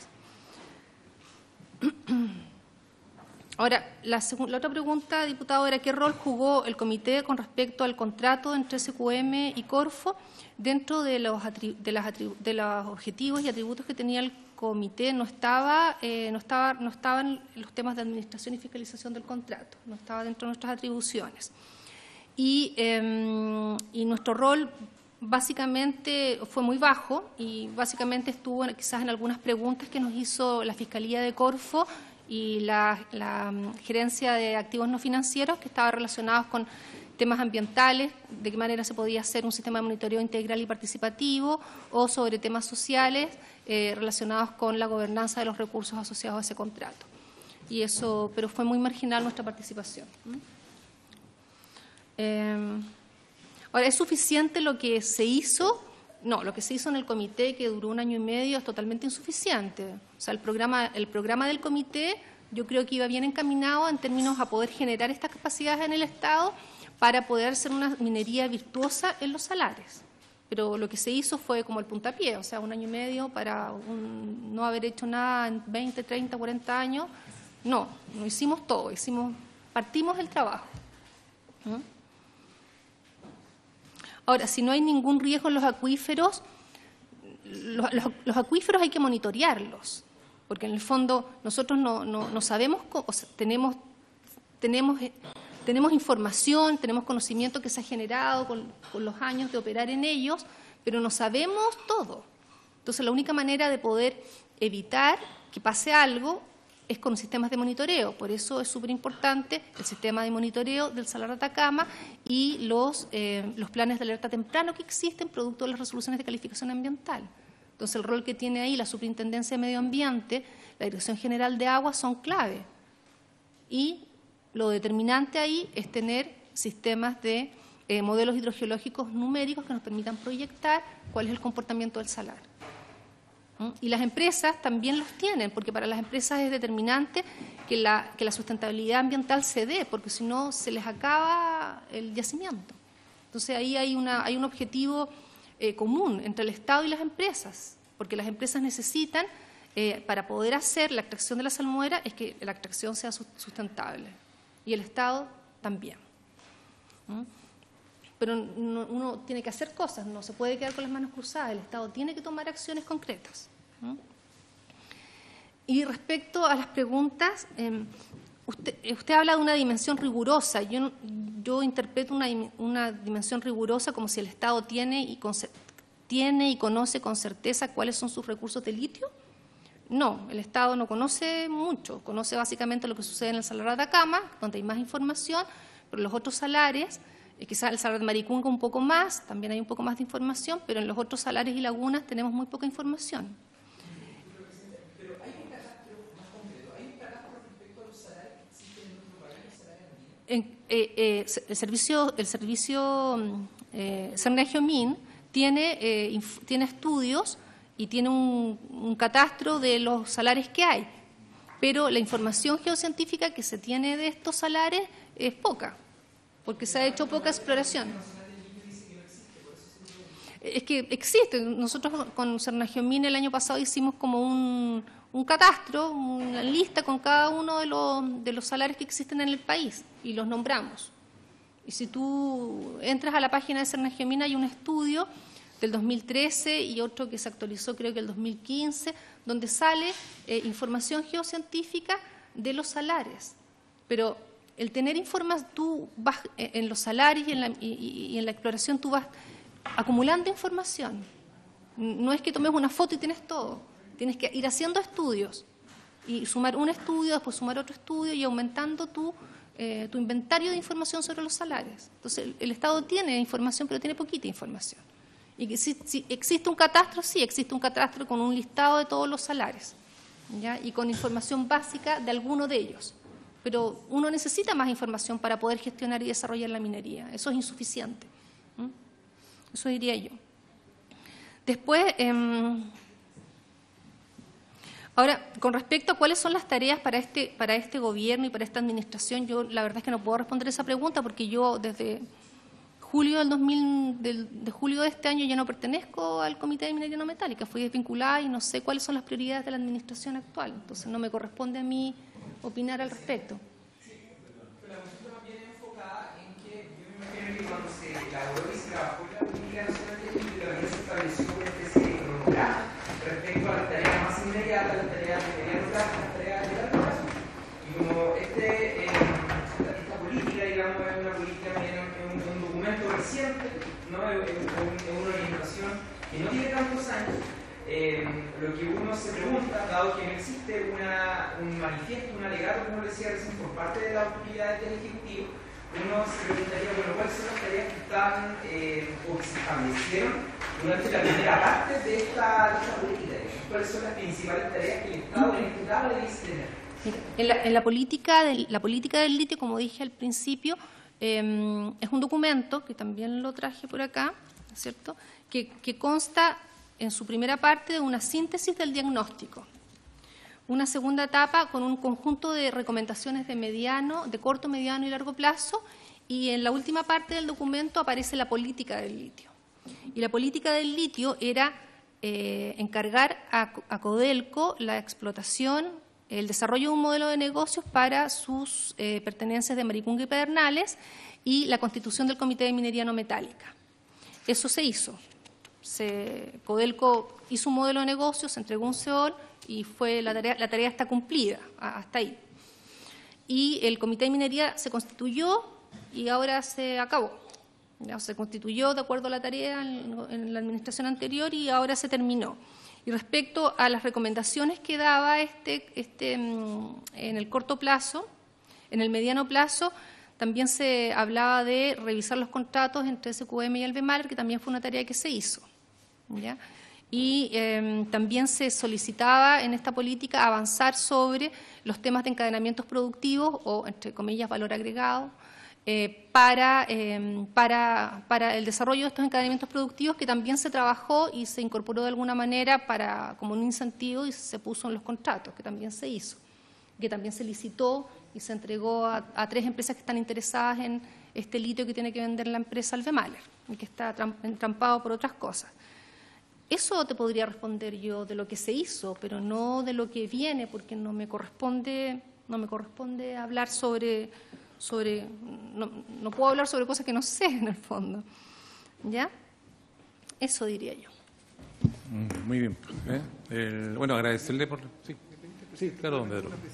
Ahora, la otra pregunta, diputado, era qué rol jugó el comité con respecto al contrato entre SQM y Corfo dentro de los objetivos y atributos que tenía el comité. No estaban los temas de administración y fiscalización del contrato, no estaba dentro de nuestras atribuciones. Y nuestro rol básicamente fue muy bajo y básicamente estuvo quizás en algunas preguntas que nos hizo la Fiscalía de Corfo y la Gerencia de Activos No Financieros, que estaban relacionados con temas ambientales, de qué manera se podía hacer un sistema de monitoreo integral y participativo, o sobre temas sociales relacionados con la gobernanza de los recursos asociados a ese contrato. Y eso, pero fue muy marginal nuestra participación. Ahora, ¿es suficiente lo que se hizo? No, lo que se hizo en el comité, que duró 1 año y medio, es totalmente insuficiente. O sea, el programa del comité yo creo que iba bien encaminado en términos a poder generar estas capacidades en el Estado para poder hacer una minería virtuosa en los salares. Pero lo que se hizo fue como el puntapié, o sea, 1 año y medio para no haber hecho nada en 20, 30, 40 años. No hicimos todo, partimos el trabajo. Ahora, si no hay ningún riesgo en los acuíferos, los acuíferos hay que monitorearlos, porque en el fondo nosotros no sabemos, o sea, tenemos información, tenemos conocimiento que se ha generado con los años de operar en ellos, pero no sabemos todo. Entonces, la única manera de poder evitar que pase algo es con sistemas de monitoreo. Por eso es súper importante el sistema de monitoreo del Salar de Atacama y los planes de alerta temprano que existen producto de las resoluciones de calificación ambiental. Entonces, el rol que tiene ahí la Superintendencia de Medio Ambiente, la Dirección General de Aguas son clave. Y lo determinante ahí es tener sistemas de modelos hidrogeológicos numéricos que nos permitan proyectar cuál es el comportamiento del salar. Y las empresas también los tienen, porque para las empresas es determinante que la sustentabilidad ambiental se dé, porque si no se les acaba el yacimiento. Entonces ahí hay un objetivo común entre el Estado y las empresas, porque las empresas necesitan, para poder hacer la extracción de la salmuera, es que la extracción sea sustentable, y el Estado también. Pero uno tiene que hacer cosas, no se puede quedar con las manos cruzadas, el Estado tiene que tomar acciones concretas. Y respecto a las preguntas, usted habla de una dimensión rigurosa. Yo interpreto una dimensión rigurosa como si el Estado tiene y conoce con certeza cuáles son sus recursos de litio. No, el Estado no conoce mucho, conoce básicamente lo que sucede en el Salar de Atacama, donde hay más información, pero los otros salares, quizás el Salar de Maricunga un poco más, también hay un poco más de información, pero en los otros salares y lagunas tenemos muy poca información. Pero hay un catastro más concreto, hay un catastro respecto a los salarios que existen en nuestro país, los salarios El servicio Cernageomin tiene estudios y tiene un catastro de los salares que hay, pero la información geocientífica que se tiene de estos salares es poca, porque se ha hecho poca exploración. Es que existe. Nosotros con Cernageomin el año pasado hicimos como un catastro, una lista con cada uno de los salarios que existen en el país y los nombramos. Y si tú entras a la página de Cernageomin hay un estudio del 2013 y otro que se actualizó creo que el 2015, donde sale información geocientífica de los salares. Pero el tener información, tú vas en los salarios y en la exploración, tú vas acumulando información. No es que tomes una foto y tienes todo. Tienes que ir haciendo estudios y sumar un estudio, después sumar otro estudio y aumentando tu inventario de información sobre los salarios. Entonces, el Estado tiene información, pero tiene poquita información. Y que si existe un catastro, sí, existe un catastro con un listado de todos los salarios, ¿ya? Y con información básica de alguno de ellos. Pero uno necesita más información para poder gestionar y desarrollar la minería. Eso es insuficiente. Eso diría yo. Después, ahora, con respecto a cuáles son las tareas para este gobierno y para esta administración, yo la verdad es que no puedo responder esa pregunta porque yo desde julio de julio de este año ya no pertenezco al Comité de Minería No Metálica, fui desvinculada y no sé cuáles son las prioridades de la administración actual, entonces no me corresponde a mí opinar al respecto. Sí, pero la consulta más bien enfocada en que yo me imagino que cuando se elaboró y se trabajó la política nacional de litio también se estableció una especie de cronograma respecto a las tareas más inmediatas, las tareas de mediano plazo, las tareas de largo plazo. Y como esta política, digamos, es una política un documento reciente, ¿no? Es una orientación que no tiene tantos años. Lo que uno se pregunta, dado que no existe un manifiesto, un alegato, como decía recién, por parte de las autoridades del Ejecutivo, uno se preguntaría, bueno, ¿cuáles son las tareas que están o que se establecieron durante la primera parte de esta política? ¿Cuáles son las principales tareas que el Estado en este caso debiese tener? En la política del litio, como dije al principio, es un documento, que también lo traje por acá, ¿cierto?, que consta en su primera parte de una síntesis del diagnóstico, una segunda etapa con un conjunto de recomendaciones de corto, mediano y largo plazo, y en la última parte del documento aparece la política del litio. Y la política del litio era encargar a Codelco la explotación, el desarrollo de un modelo de negocios para sus pertenencias de Maricunga y Pedernales y la constitución del Comité de Minería No Metálica. Eso se hizo. Codelco hizo un modelo de negocios, se entregó un CEOL y la tarea está cumplida hasta ahí. Y el Comité de Minería se constituyó y ahora se acabó. Ya se constituyó de acuerdo a la tarea en la administración anterior y ahora se terminó. Y respecto a las recomendaciones que daba en el corto plazo, en el mediano plazo, también se hablaba de revisar los contratos entre SQM y Albemarle, que también fue una tarea que se hizo, ¿ya? Y también se solicitaba en esta política avanzar sobre los temas de encadenamientos productivos o, entre comillas, valor agregado, para el desarrollo de estos encadenamientos productivos, que también se trabajó y se incorporó de alguna manera como un incentivo y se puso en los contratos, que también se hizo, que también se licitó y se entregó a 3 empresas que están interesadas en este litio que tiene que vender la empresa Alvemaler y que está entrampado por otras cosas. Eso te podría responder yo de lo que se hizo, pero no de lo que viene, porque no me corresponde hablar no puedo hablar sobre cosas que no sé en el fondo. ¿Ya? Eso diría yo. Muy bien. Bueno, agradecerle por... Sí, claro, don Pedro. Ustedes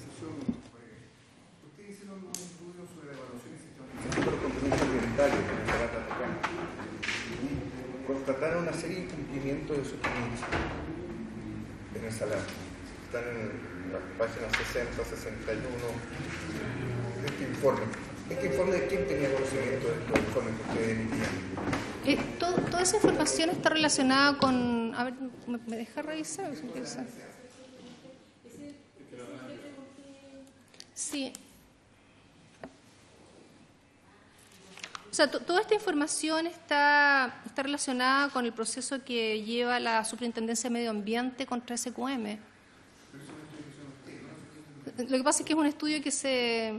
hicieron un estudio sobre la evaluación y sistematización de los compromisos ambientales en el Cerrado Atacama. Constataron una serie de incumplimientos de sus compromisos en el salar. Están en las páginas 60, 61 de este informe. ¿Este informe de quién tenía conocimiento de estos informes que ustedes emitían? Toda esa información está relacionada con... A ver, ¿me deja revisar? Sí. O sea, toda esta información está relacionada con el proceso que lleva la Superintendencia de Medio Ambiente contra SQM. Lo que pasa es que es un estudio que se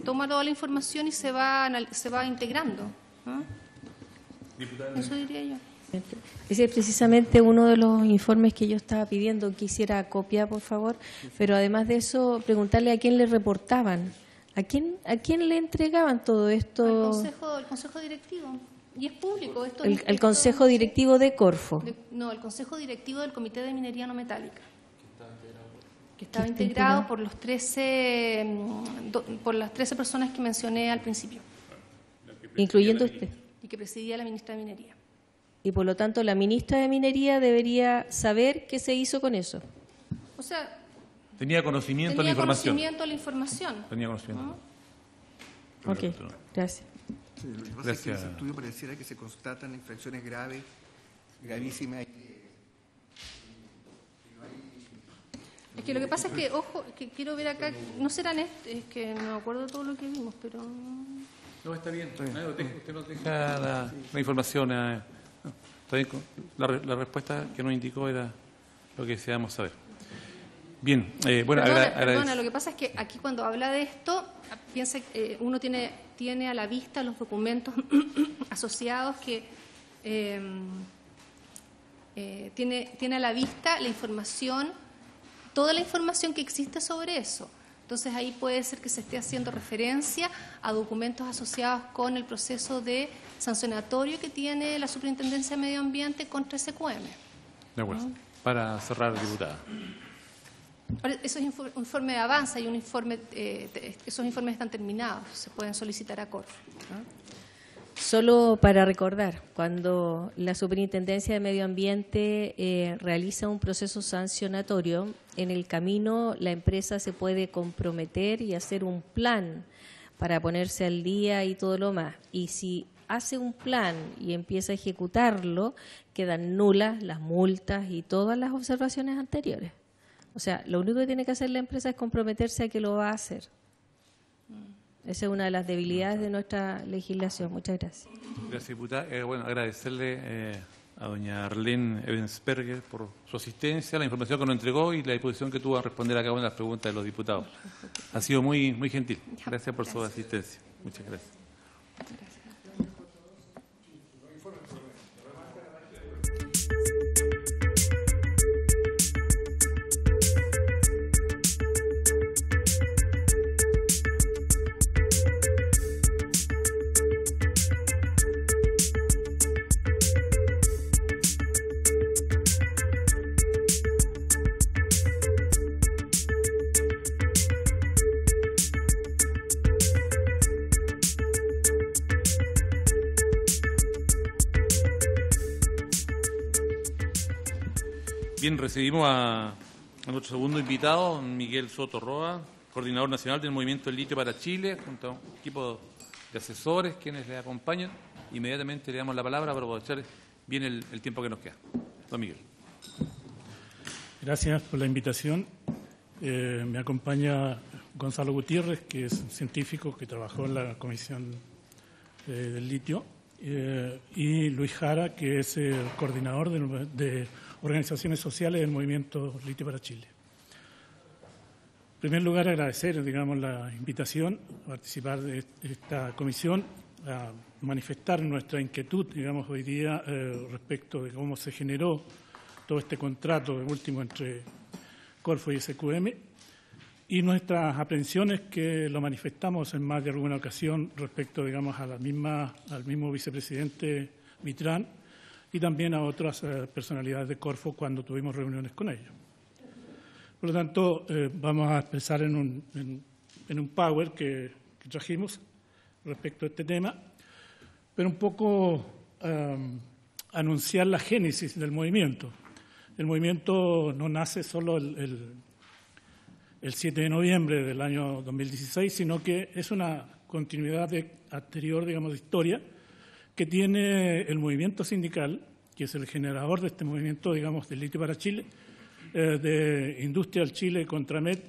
toma toda la información y se va integrando, ¿no? Eso diría yo. Ese es precisamente uno de los informes que yo estaba pidiendo. Quisiera copia, por favor, pero además de eso, preguntarle a quién le reportaban, a quién le entregaban todo esto. El consejo directivo. Y es público. El consejo directivo de Corfo. No, el consejo directivo del Comité de Minería No Metálica, que estaba integrado por las 13 personas que mencioné al principio. Incluyendo usted. Y que presidía la ministra de Minería. Y por lo tanto la ministra de Minería debería saber qué se hizo con eso. O sea, tenía conocimiento de la información. Tenía conocimiento. ¿No? Ok, gracias. Sí, lo que pasa es que en ese estudio pareciera que se constatan infracciones graves, gravísimas. Es que lo que pasa es que, ojo, que quiero ver acá, no serán es que no me acuerdo todo lo que vimos, pero... No, está bien. Usted nos deja la información. Está bien. La respuesta que nos indicó era lo que deseábamos saber. Bien, bueno, perdona, lo que pasa es que aquí cuando habla de esto, piensa que uno tiene a la vista los documentos asociados que tiene a la vista la información, toda la información que existe sobre eso. Entonces ahí puede ser que se esté haciendo referencia a documentos asociados con el proceso de sancionatorio que tiene la Superintendencia de Medio Ambiente contra SQM. De acuerdo. Para cerrar, diputada. Esos informes de avanza y esos informes están terminados, se pueden solicitar a Corfo. Solo para recordar, cuando la Superintendencia de Medio Ambiente realiza un proceso sancionatorio, en el camino la empresa se puede comprometer y hacer un plan para ponerse al día y todo lo más. Y si hace un plan y empieza a ejecutarlo, quedan nulas las multas y todas las observaciones anteriores. O sea, lo único que tiene que hacer la empresa es comprometerse a que lo va a hacer. Esa es una de las debilidades de nuestra legislación. Muchas gracias. Gracias, diputada. Bueno, agradecerle a doña Arlene Ebensperger por su asistencia, la información que nos entregó y la disposición que tuvo a responder a cada una de las preguntas de los diputados. Ha sido muy, muy gentil. Gracias por su asistencia. Muchas gracias. Bien, recibimos a nuestro segundo invitado, don Miguel Soto Roa, coordinador nacional del Movimiento del Litio para Chile, junto a un equipo de asesores quienes le acompañan. Inmediatamente le damos la palabra para aprovechar bien el tiempo que nos queda. Don Miguel. Gracias por la invitación. Me acompaña Gonzalo Gutiérrez, que es un científico que trabajó en la Comisión del Litio, y Luis Jara, que es el coordinador de organizaciones sociales del movimiento Litio para Chile. En primer lugar, agradecer, digamos, la invitación a participar de esta comisión, a manifestar nuestra inquietud, digamos, hoy día respecto de cómo se generó todo este contrato último entre Corfo y SQM, y nuestras aprensiones que lo manifestamos en más de alguna ocasión respecto, digamos, a al mismo vicepresidente Mitrán y también a otras personalidades de Corfo cuando tuvimos reuniones con ellos. Por lo tanto, vamos a expresar en un power que trajimos respecto a este tema, pero un poco anunciar la génesis del movimiento. El movimiento no nace solo el 7 de noviembre del año 2016, sino que es una continuidad anterior, digamos, de historia que tiene el movimiento sindical, que es el generador de este movimiento, digamos, del litio para Chile, de Industrial Chile contra MET,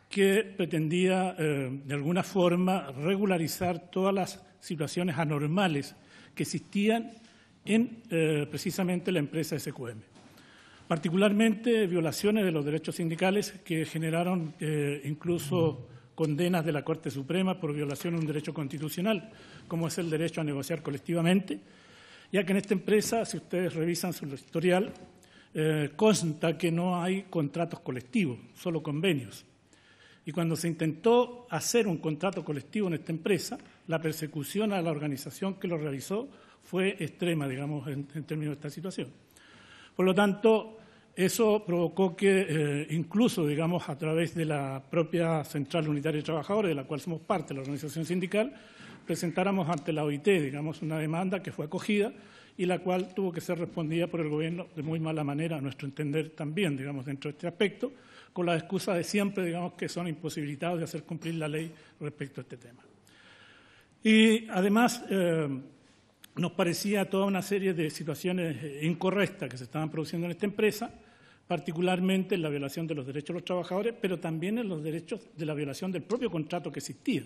que pretendía de alguna forma regularizar todas las situaciones anormales que existían en precisamente la empresa SQM. Particularmente violaciones de los derechos sindicales que generaron incluso condenas de la Corte Suprema por violación de un derecho constitucional, como es el derecho a negociar colectivamente, ya que en esta empresa, si ustedes revisan su historial, consta que no hay contratos colectivos, solo convenios. Y cuando se intentó hacer un contrato colectivo en esta empresa, la persecución a la organización que lo realizó fue extrema, digamos, en términos de esta situación. Por lo tanto, eso provocó que incluso, digamos, a través de la propia Central Unitaria de Trabajadores, de la cual somos parte, la organización sindical, presentáramos ante la OIT, digamos, una demanda que fue acogida y la cual tuvo que ser respondida por el gobierno de muy mala manera, a nuestro entender también, digamos, dentro de este aspecto, con la excusa de siempre, digamos, que son imposibilitados de hacer cumplir la ley respecto a este tema. Y además, nos parecía toda una serie de situaciones incorrectas que se estaban produciendo en esta empresa, particularmente en la violación de los derechos de los trabajadores, pero también en los derechos de la violación del propio contrato que existía.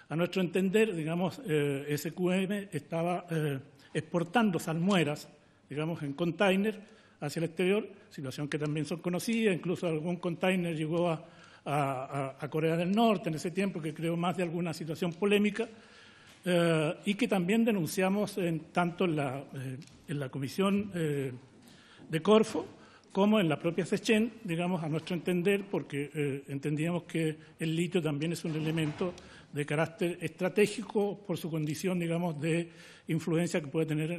A nuestro entender, digamos, SQM estaba exportando salmueras, digamos, en container hacia el exterior, situación que también son conocidas, incluso algún container llegó a Corea del Norte en ese tiempo, que creó más de alguna situación polémica, y que también denunciamos tanto en la comisión de Corfo como en la propia SECHEN, digamos, a nuestro entender, porque entendíamos que el litio también es un elemento de carácter estratégico por su condición, digamos, de influencia que puede tener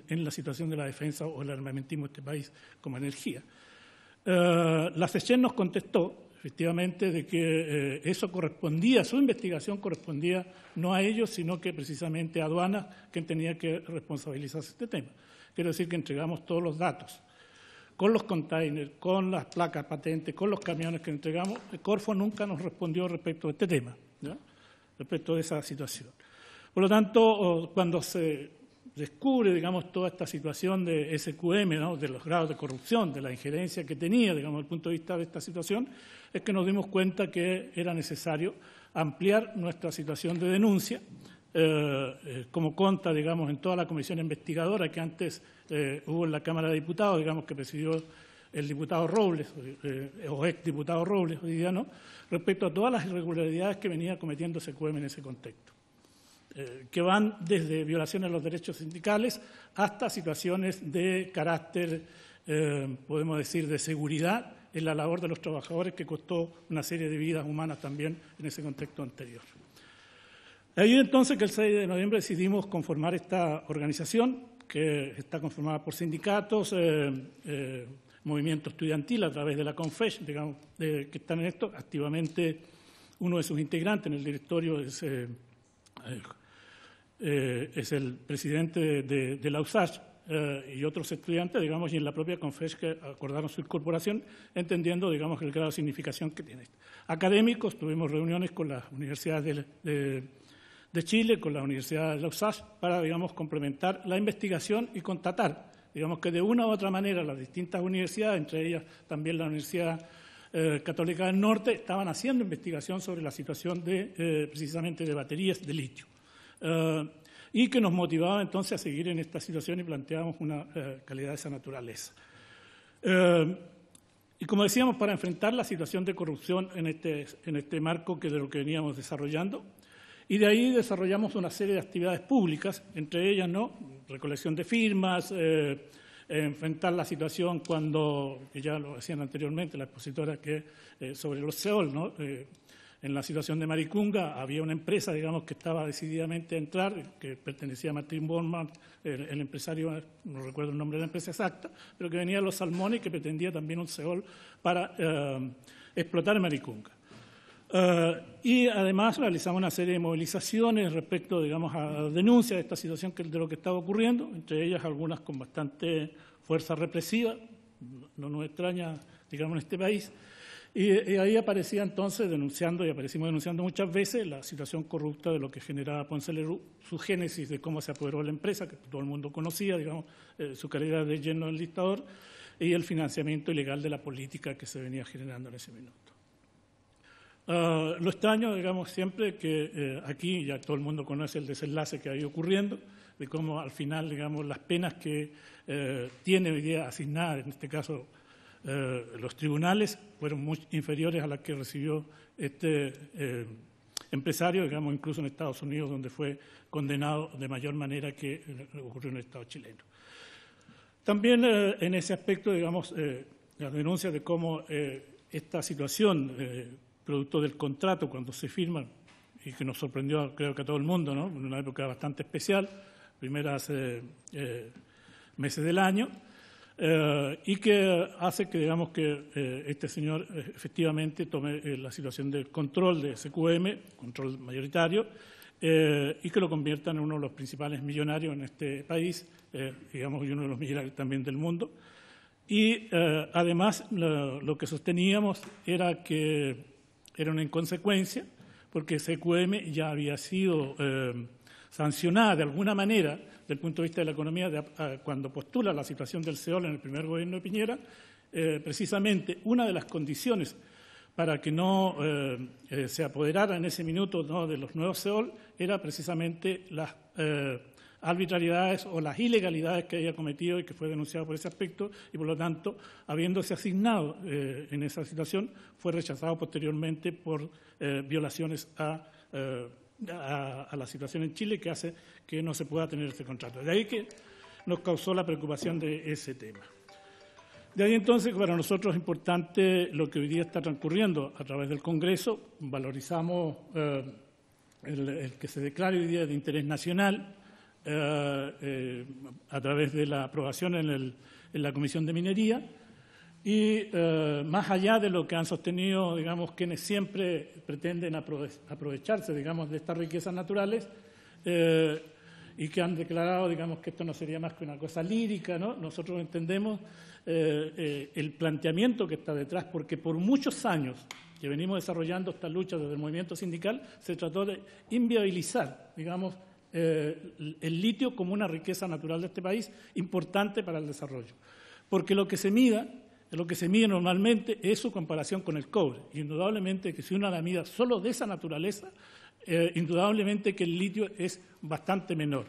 en la situación de la defensa o el armamentismo de este país como energía. La SECHEN nos contestó, efectivamente, de que eso correspondía, su investigación correspondía no a ellos, sino que precisamente a aduanas, quien tenía que responsabilizarse de este tema. Quiero decir que entregamos todos los datos, con los containers, con las placas patentes, con los camiones que entregamos. Corfo nunca nos respondió respecto a este tema, ¿ya? Respecto de esa situación. Por lo tanto, cuando se descubre, digamos, toda esta situación de SQM, ¿no?, de los grados de corrupción, de la injerencia que tenía, digamos, desde el punto de vista de esta situación, es que nos dimos cuenta que era necesario ampliar nuestra situación de denuncia, como consta, digamos, en toda la comisión investigadora que antes hubo en la Cámara de Diputados, digamos, que presidió el diputado Robles, o exdiputado Robles, hoy día no, respecto a todas las irregularidades que venía cometiendo SQM en ese contexto, que van desde violaciones a los derechos sindicales hasta situaciones de carácter, podemos decir, de seguridad en la labor de los trabajadores, que costó una serie de vidas humanas también en ese contexto anterior. Ahí entonces que el 6 de noviembre decidimos conformar esta organización, que está conformada por sindicatos, movimiento estudiantil a través de la CONFESH, digamos, que están en esto. Activamente uno de sus integrantes en el directorio es el presidente de la USACH y otros estudiantes, digamos, y en la propia CONFESH que acordaron su incorporación, entendiendo, digamos, el grado de significación que tiene esto. Académicos, tuvimos reuniones con las universidades de Chile, con la Universidad de la USACH, para, digamos, complementar la investigación y constatar digamos que de una u otra manera las distintas universidades, entre ellas también la Universidad Católica del Norte, estaban haciendo investigación sobre la situación precisamente de baterías de litio. Y que nos motivaba entonces a seguir en esta situación y planteábamos una calidad de esa naturaleza. Y como decíamos, para enfrentar la situación de corrupción en este marco que de lo que veníamos desarrollando, y de ahí desarrollamos una serie de actividades públicas, entre ellas, ¿no?, recolección de firmas, enfrentar la situación cuando, que ya lo decían anteriormente la expositora, que sobre los SEOL, ¿no? En la situación de Maricunga había una empresa, digamos, que estaba decididamente a entrar, que pertenecía a Martín Bormann, el empresario, no recuerdo el nombre de la empresa exacta, pero que venía de los salmones y que pretendía también un SEOL para explotar Maricunga. Y además realizamos una serie de movilizaciones respecto, digamos, a denuncias de esta situación de lo que estaba ocurriendo, entre ellas algunas con bastante fuerza represiva, no nos extraña, digamos, en este país. Y ahí aparecía entonces denunciando, y aparecimos denunciando muchas veces, la situación corrupta de lo que generaba Ponce Lerú, su génesis de cómo se apoderó de la empresa, que todo el mundo conocía, digamos, su calidad de yerno del dictador, y el financiamiento ilegal de la política que se venía generando en ese minuto. Lo extraño, digamos, siempre que aquí ya todo el mundo conoce el desenlace que ha ido ocurriendo, de cómo al final, digamos, las penas que tiene hoy día asignadas, en este caso los tribunales, fueron muy inferiores a las que recibió este empresario, digamos, incluso en Estados Unidos, donde fue condenado de mayor manera que ocurrió en el Estado chileno. También en ese aspecto, digamos, las denuncias de cómo esta situación, producto del contrato, cuando se firma, y que nos sorprendió, creo que a todo el mundo, ¿no?, en una época bastante especial, primeras meses del año, y que hace que, digamos, que este señor efectivamente tome la situación del control de SQM, control mayoritario, y que lo convierta en uno de los principales millonarios en este país, digamos, y uno de los millonarios también del mundo. Y además lo que sosteníamos era que era una inconsecuencia, porque SQM ya había sido sancionada de alguna manera, desde el punto de vista de la economía, cuando postula la situación del SEOL en el primer gobierno de Piñera. Precisamente una de las condiciones para que no se apoderara en ese minuto, ¿no?, de los nuevos SEOL era precisamente las arbitrariedades o las ilegalidades que había cometido y que fue denunciado por ese aspecto, y por lo tanto, habiéndose asignado en esa situación, fue rechazado posteriormente por violaciones a la situación en Chile, que hace que no se pueda tener este contrato. De ahí que nos causó la preocupación de ese tema. De ahí entonces, para nosotros es importante lo que hoy día está transcurriendo a través del Congreso. Valorizamos el que se declare hoy día de interés nacional a través de la aprobación en la Comisión de Minería, y más allá de lo que han sostenido, digamos, quienes siempre pretenden aprovecharse, digamos, de estas riquezas naturales, y que han declarado, digamos, que esto no sería más que una cosa lírica, ¿no? Nosotros entendemos el planteamiento que está detrás, porque por muchos años que venimos desarrollando esta lucha desde el movimiento sindical, se trató de inviabilizar, digamos, el litio como una riqueza natural de este país importante para el desarrollo. Porque lo que se mide normalmente es su comparación con el cobre. Y indudablemente que si uno la mide solo de esa naturaleza, indudablemente que el litio es bastante menor.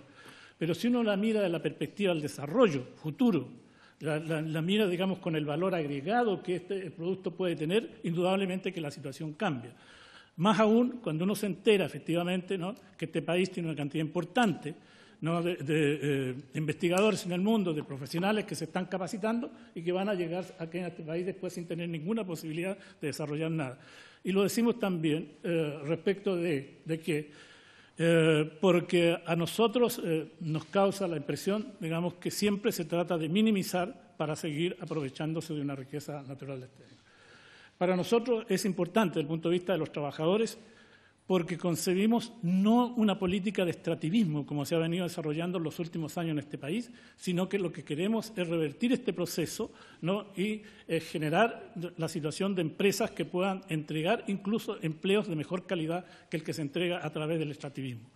Pero si uno la mira de la perspectiva del desarrollo futuro, la mira, digamos, con el valor agregado que el producto puede tener, indudablemente que la situación cambia. Más aún cuando uno se entera, efectivamente, ¿no?, que este país tiene una cantidad importante, ¿no?, de investigadores en el mundo, de profesionales que se están capacitando y que van a llegar aquí a este país después sin tener ninguna posibilidad de desarrollar nada. Y lo decimos también respecto de que, porque a nosotros nos causa la impresión, digamos, que siempre se trata de minimizar para seguir aprovechándose de una riqueza natural de este país. Para nosotros es importante desde el punto de vista de los trabajadores, porque concebimos no una política de extractivismo como se ha venido desarrollando en los últimos años en este país, sino que lo que queremos es revertir este proceso, ¿no?, y generar la situación de empresas que puedan entregar incluso empleos de mejor calidad que el que se entrega a través del extractivismo.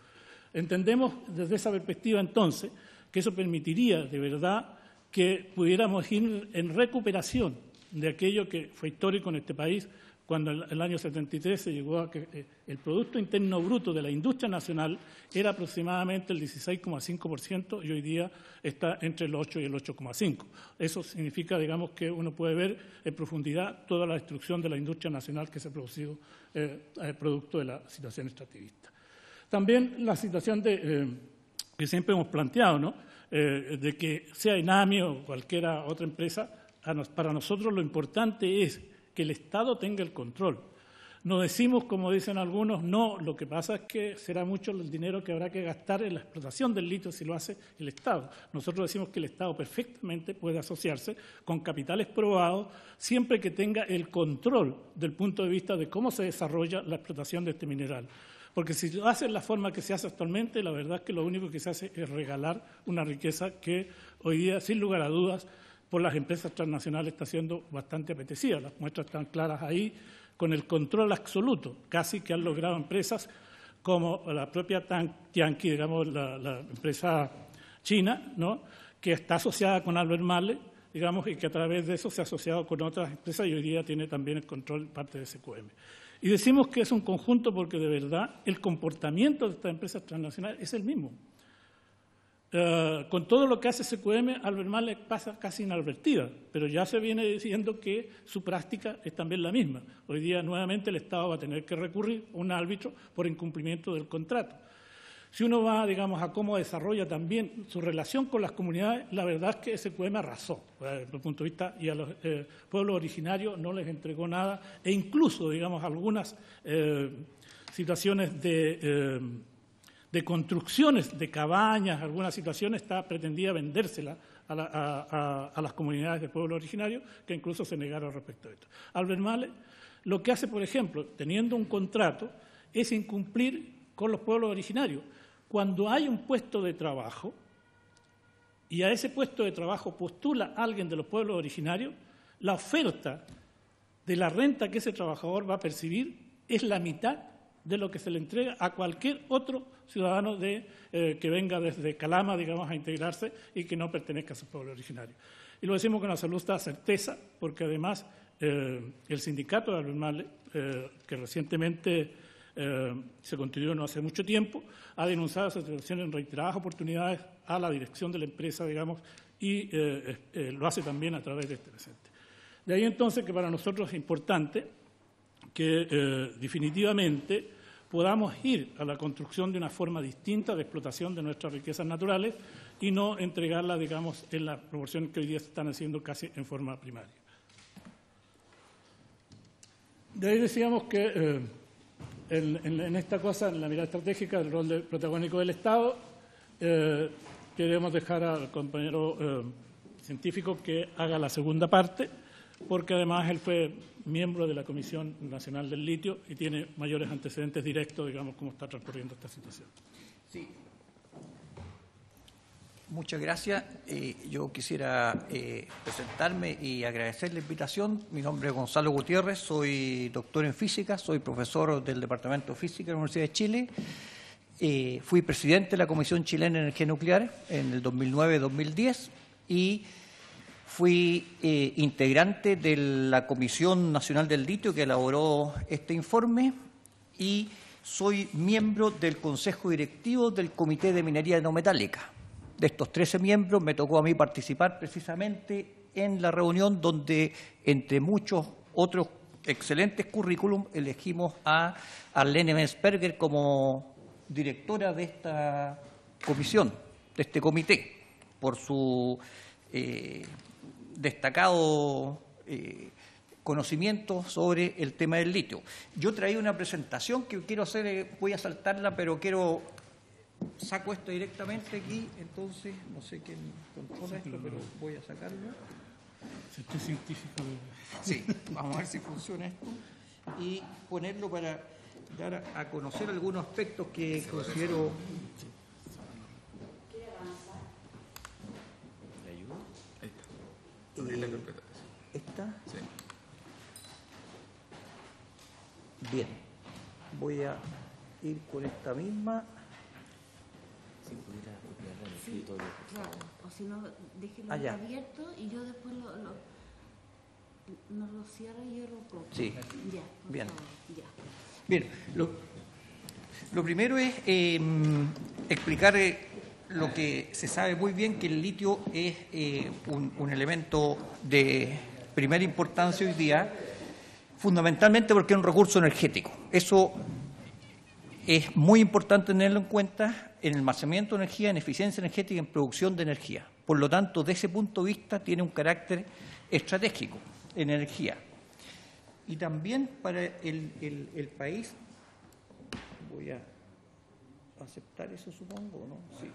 Entendemos desde esa perspectiva entonces que eso permitiría de verdad que pudiéramos ir en recuperación de aquello que fue histórico en este país, cuando en el año 73 se llegó a que el Producto Interno Bruto de la industria nacional era aproximadamente el 16,5% y hoy día está entre el 8 y el 8,5%. Eso significa, digamos, que uno puede ver en profundidad toda la destrucción de la industria nacional que se ha producido producto de la situación extractivista. También la situación que siempre hemos planteado, ¿no? De que sea INAMI o cualquier otra empresa, para nosotros lo importante es que el Estado tenga el control. No decimos, como dicen algunos, no, lo que pasa es que será mucho el dinero que habrá que gastar en la explotación del litio si lo hace el Estado. Nosotros decimos que el Estado perfectamente puede asociarse con capitales probados siempre que tenga el control del punto de vista de cómo se desarrolla la explotación de este mineral. Porque si lo hace en la forma que se hace actualmente, la verdad es que lo único que se hace es regalar una riqueza que hoy día, sin lugar a dudas, por las empresas transnacionales está siendo bastante apetecida. Las muestras están claras ahí, con el control absoluto, casi que han logrado empresas como la propia Tianqi, digamos, la empresa china, ¿no?, que está asociada con Albemarle, digamos, y que a través de eso se ha asociado con otras empresas y hoy día tiene también el control parte de SQM. Y decimos que es un conjunto porque de verdad el comportamiento de estas empresas transnacionales es el mismo. Con todo lo que hace SQM, Albemarle pasa casi inadvertida, pero ya se viene diciendo que su práctica es también la misma. Hoy día, nuevamente, el Estado va a tener que recurrir a un árbitro por incumplimiento del contrato. Si uno va, digamos, a cómo desarrolla también su relación con las comunidades, la verdad es que SQM arrasó, desde el punto de vista, y a los pueblos originarios no les entregó nada, e incluso, digamos, algunas situaciones de construcciones de cabañas, algunas situaciones, pretendía vendérsela a las comunidades de pueblos originarios, que incluso se negaron respecto a esto. Albemarle lo que hace, por ejemplo, teniendo un contrato, es incumplir con los pueblos originarios. Cuando hay un puesto de trabajo y a ese puesto de trabajo postula alguien de los pueblos originarios, la oferta de la renta que ese trabajador va a percibir es la mitad de lo que se le entrega a cualquier otro ciudadano que venga desde Calama, digamos, a integrarse y que no pertenezca a su pueblo originario. Y lo decimos con absoluta certeza, porque además el sindicato de Albemarle, que recientemente se constituyó no hace mucho tiempo, ha denunciado esa situación en reiteradas oportunidades a la dirección de la empresa, digamos, y lo hace también a través de este presente. De ahí entonces que para nosotros es importante que definitivamente podamos ir a la construcción de una forma distinta de explotación de nuestras riquezas naturales y no entregarlas, digamos, en las proporciones que hoy día se están haciendo casi en forma primaria. De ahí decíamos que en esta cosa, en la mirada estratégica del rol protagónico del Estado, queremos dejar al compañero científico que haga la segunda parte, porque además él fue miembro de la Comisión Nacional del Litio y tiene mayores antecedentes directos, digamos, cómo está transcurriendo esta situación. Sí. Muchas gracias. Yo quisiera presentarme y agradecer la invitación. Mi nombre es Gonzalo Gutiérrez, soy doctor en física, soy profesor del Departamento de Física de la Universidad de Chile. Fui presidente de la Comisión Chilena de Energía Nuclear en el 2009-2010 y fui integrante de la Comisión Nacional del Litio que elaboró este informe y soy miembro del Consejo Directivo del Comité de Minería No Metálica. De estos 13 miembros me tocó a mí participar precisamente en la reunión donde, entre muchos otros excelentes currículum, elegimos a Arlene Mensperger como directora de esta comisión, de este comité, por su destacado conocimiento sobre el tema del litio. Yo traía una presentación que quiero hacer, voy a saltarla, pero saco esto directamente aquí, entonces, no sé quién controla esto, pero voy a sacarlo. Estoy científico. Sí, vamos a ver si funciona esto. Y ponerlo para dar a conocer algunos aspectos que considero... ¿Esta? Sí. Bien. Voy a ir con esta misma. Sí, claro. O si no, déjenlo abierto y yo después no lo cierro y yo lo copio. Sí. Ya, Bien. favor, ya. Bien, lo primero es explicar lo que se sabe muy bien, que el litio es un elemento de primera importancia hoy día, fundamentalmente porque es un recurso energético. Eso es muy importante tenerlo en cuenta en el almacenamiento de energía, en eficiencia energética y en producción de energía. Por lo tanto, desde ese punto de vista, tiene un carácter estratégico en energía. Y también para el país, voy a aceptar eso, supongo, ¿no? Sí.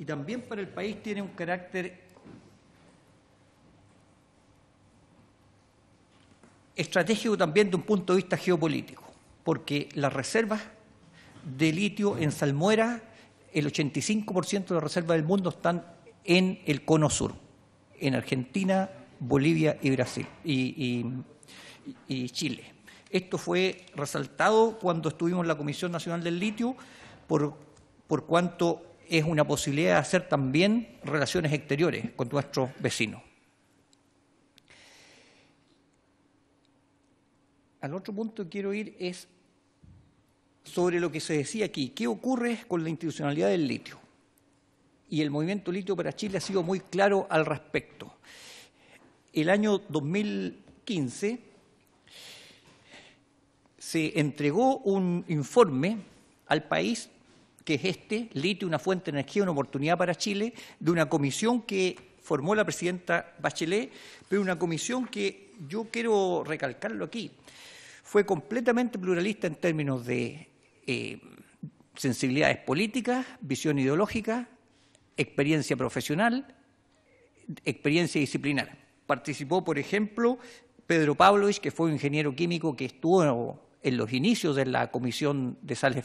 Y también para el país tiene un carácter estratégico también de un punto de vista geopolítico, porque las reservas de litio en salmuera, el 85% de las reservas del mundo están en el cono sur, en Argentina, Bolivia y Brasil y Chile. Esto fue resaltado cuando estuvimos en la Comisión Nacional del Litio, por cuanto es una posibilidad de hacer también relaciones exteriores con nuestros vecinos. Al otro punto que quiero ir es sobre lo que se decía aquí. ¿Qué ocurre con la institucionalidad del litio? Y el movimiento Litio para Chile ha sido muy claro al respecto. El año 2015 se entregó un informe al país, que es Litio, una fuente de energía, una oportunidad para Chile, de una comisión que formó la presidenta Bachelet, pero una comisión que yo quiero recalcarlo aquí. Fue completamente pluralista en términos de sensibilidades políticas, visión ideológica, experiencia profesional, experiencia disciplinar. Participó, por ejemplo, Pedro Pavlovich, que fue un ingeniero químico que estuvo en los inicios de la Comisión de Sales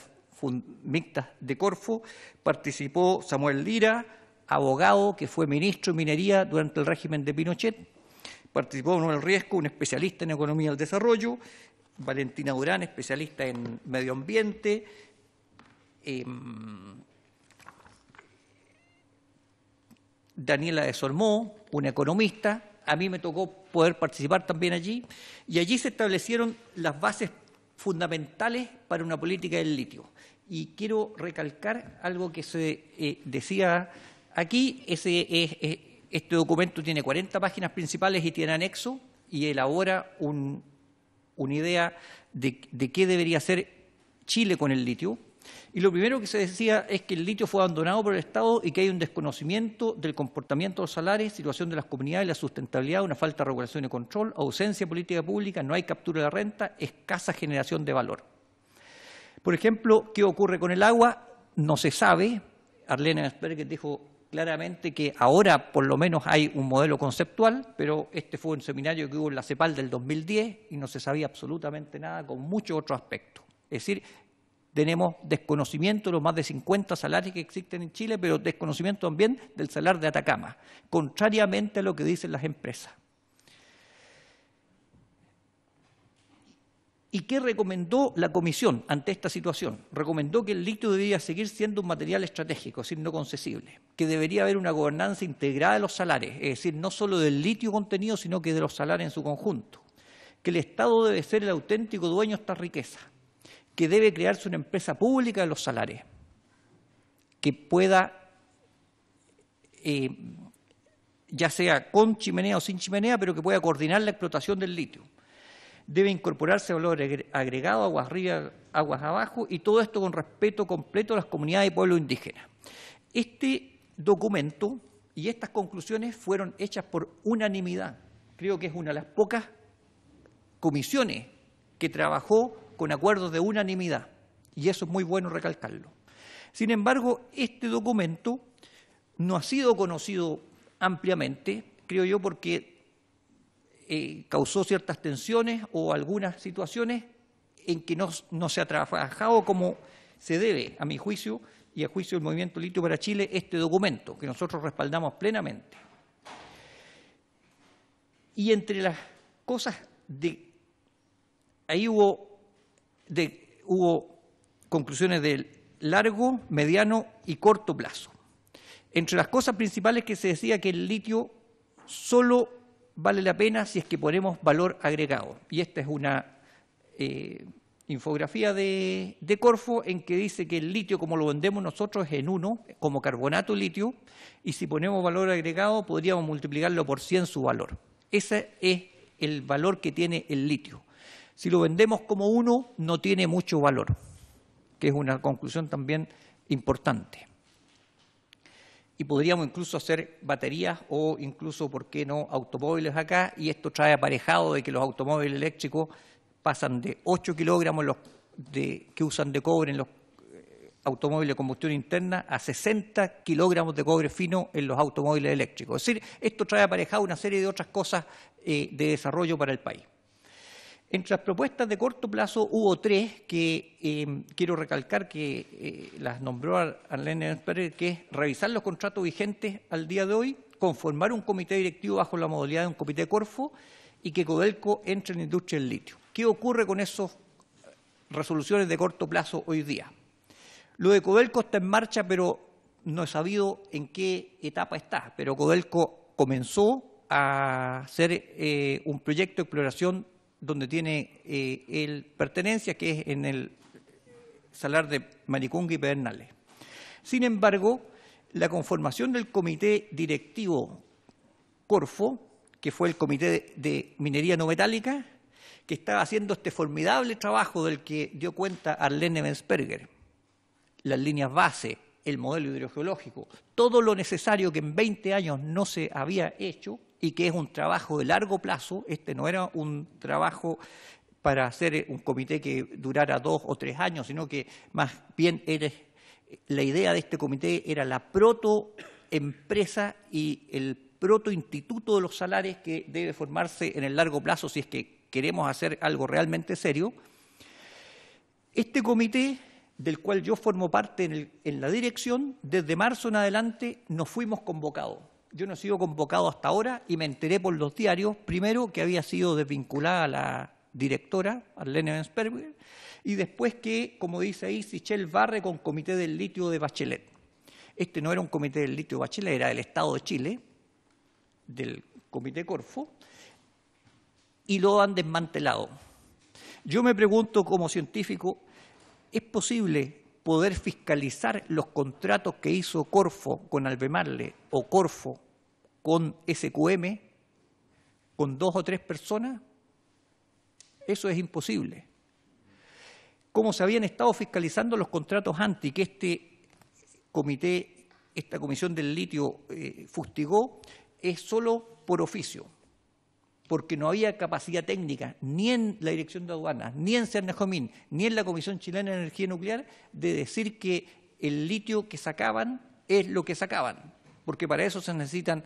Mixtas de Corfo. Participó Samuel Lira, abogado, que fue ministro de Minería durante el régimen de Pinochet. Participó Manuel Riesco, un especialista en economía del desarrollo. Valentina Durán, especialista en medio ambiente. Daniela de Sormó, una economista. A mí me tocó poder participar también allí. Y allí se establecieron las bases fundamentales para una política del litio. Y quiero recalcar algo que se decía aquí. Este documento tiene 40 páginas principales y tiene anexo y elabora una idea de qué debería hacer Chile con el litio. Y lo primero que se decía es que el litio fue abandonado por el Estado y que hay un desconocimiento del comportamiento de los salares, situación de las comunidades, la sustentabilidad, una falta de regulación y control, ausencia de política pública, no hay captura de la renta, escasa generación de valor. Por ejemplo, ¿qué ocurre con el agua? No se sabe. Arlene Asperger dijo claramente que ahora por lo menos hay un modelo conceptual, pero este fue un seminario que hubo en la CEPAL del 2010 y no se sabía absolutamente nada con muchos otros aspectos. Es decir, tenemos desconocimiento de los más de 50 salarios que existen en Chile, pero desconocimiento también del salar de Atacama, contrariamente a lo que dicen las empresas. ¿Y qué recomendó la Comisión ante esta situación? Recomendó que el litio debía seguir siendo un material estratégico, es decir, no concesible, que debería haber una gobernanza integrada de los salares, es decir, no solo del litio contenido, sino que de los salares en su conjunto, que el Estado debe ser el auténtico dueño de esta riqueza, que debe crearse una empresa pública de los salares, que pueda, ya sea con chimenea o sin chimenea, pero que pueda coordinar la explotación del litio. Debe incorporarse valor agregado, aguas arriba, aguas abajo, y todo esto con respeto completo a las comunidades y pueblos indígenas. Este documento y estas conclusiones fueron hechas por unanimidad. Creo que es una de las pocas comisiones que trabajó con acuerdos de unanimidad, y eso es muy bueno recalcarlo. Sin embargo, este documento no ha sido conocido ampliamente, creo yo, porque causó ciertas tensiones o algunas situaciones en que no se ha trabajado como se debe, a mi juicio, y a juicio del Movimiento Litio para Chile, este documento, que nosotros respaldamos plenamente. Y entre las cosas ahí hubo conclusiones del largo, mediano y corto plazo. Entre las cosas principales que se decía que el litio solo vale la pena si es que ponemos valor agregado. Y esta es una infografía de Corfo en que dice que el litio, como lo vendemos nosotros, es en 1, como carbonato litio, y si ponemos valor agregado podríamos multiplicarlo por 100 su valor. Ese es el valor que tiene el litio. Si lo vendemos como 1, no tiene mucho valor, que es una conclusión también importante. Y podríamos incluso hacer baterías o incluso, ¿por qué no?, automóviles acá, y esto trae aparejado de que los automóviles eléctricos pasan de 8 kilogramos que usan de cobre en los automóviles de combustión interna a 60 kilogramos de cobre fino en los automóviles eléctricos. Es decir, esto trae aparejado una serie de otras cosas de desarrollo para el país. Entre las propuestas de corto plazo hubo 3 que quiero recalcar que las nombró Arlene Pérez, que es revisar los contratos vigentes al día de hoy, conformar un comité directivo bajo la modalidad de un comité Corfo y que Codelco entre en la industria del litio. ¿Qué ocurre con esas resoluciones de corto plazo hoy día? Lo de Codelco está en marcha, pero no he sabido en qué etapa está. Pero Codelco comenzó a hacer un proyecto de exploración donde tiene pertenencia, que es en el salar de Maricunga y Pedernales. Sin embargo, la conformación del comité directivo Corfo, que fue el comité de minería no metálica, que estaba haciendo este formidable trabajo del que dio cuenta Arlene Mensperger, las líneas base, el modelo hidrogeológico, todo lo necesario que en 20 años no se había hecho y que es un trabajo de largo plazo. Este no era un trabajo para hacer un comité que durara 2 o 3 años, sino que más bien la idea de este comité era la protoempresa y el protoinstituto de los salares que debe formarse en el largo plazo si es que queremos hacer algo realmente serio. Este comité, del cual yo formo parte en la dirección, desde marzo en adelante no fuimos convocados. Yo no he sido convocado hasta ahora y me enteré por los diarios, primero que había sido desvinculada la directora, Arlene Mensperger, y después que, como dice ahí, Sichel barre con comité del litio de Bachelet. Este no era un comité del litio de Bachelet, era del Estado de Chile, del comité Corfo, y lo han desmantelado. Yo me pregunto como científico, ¿es posible poder fiscalizar los contratos que hizo Corfo con Albemarle o Corfo con SQM con 2 o 3 personas? Eso es imposible. ¿Cómo se habían estado fiscalizando los contratos antes y que este comité, esta comisión del litio fustigó? Es solo por oficio, porque no había capacidad técnica ni en la Dirección de Aduanas, ni en Cernejomín, ni en la Comisión Chilena de Energía Nuclear de decir que el litio que sacaban es lo que sacaban, porque para eso se necesitan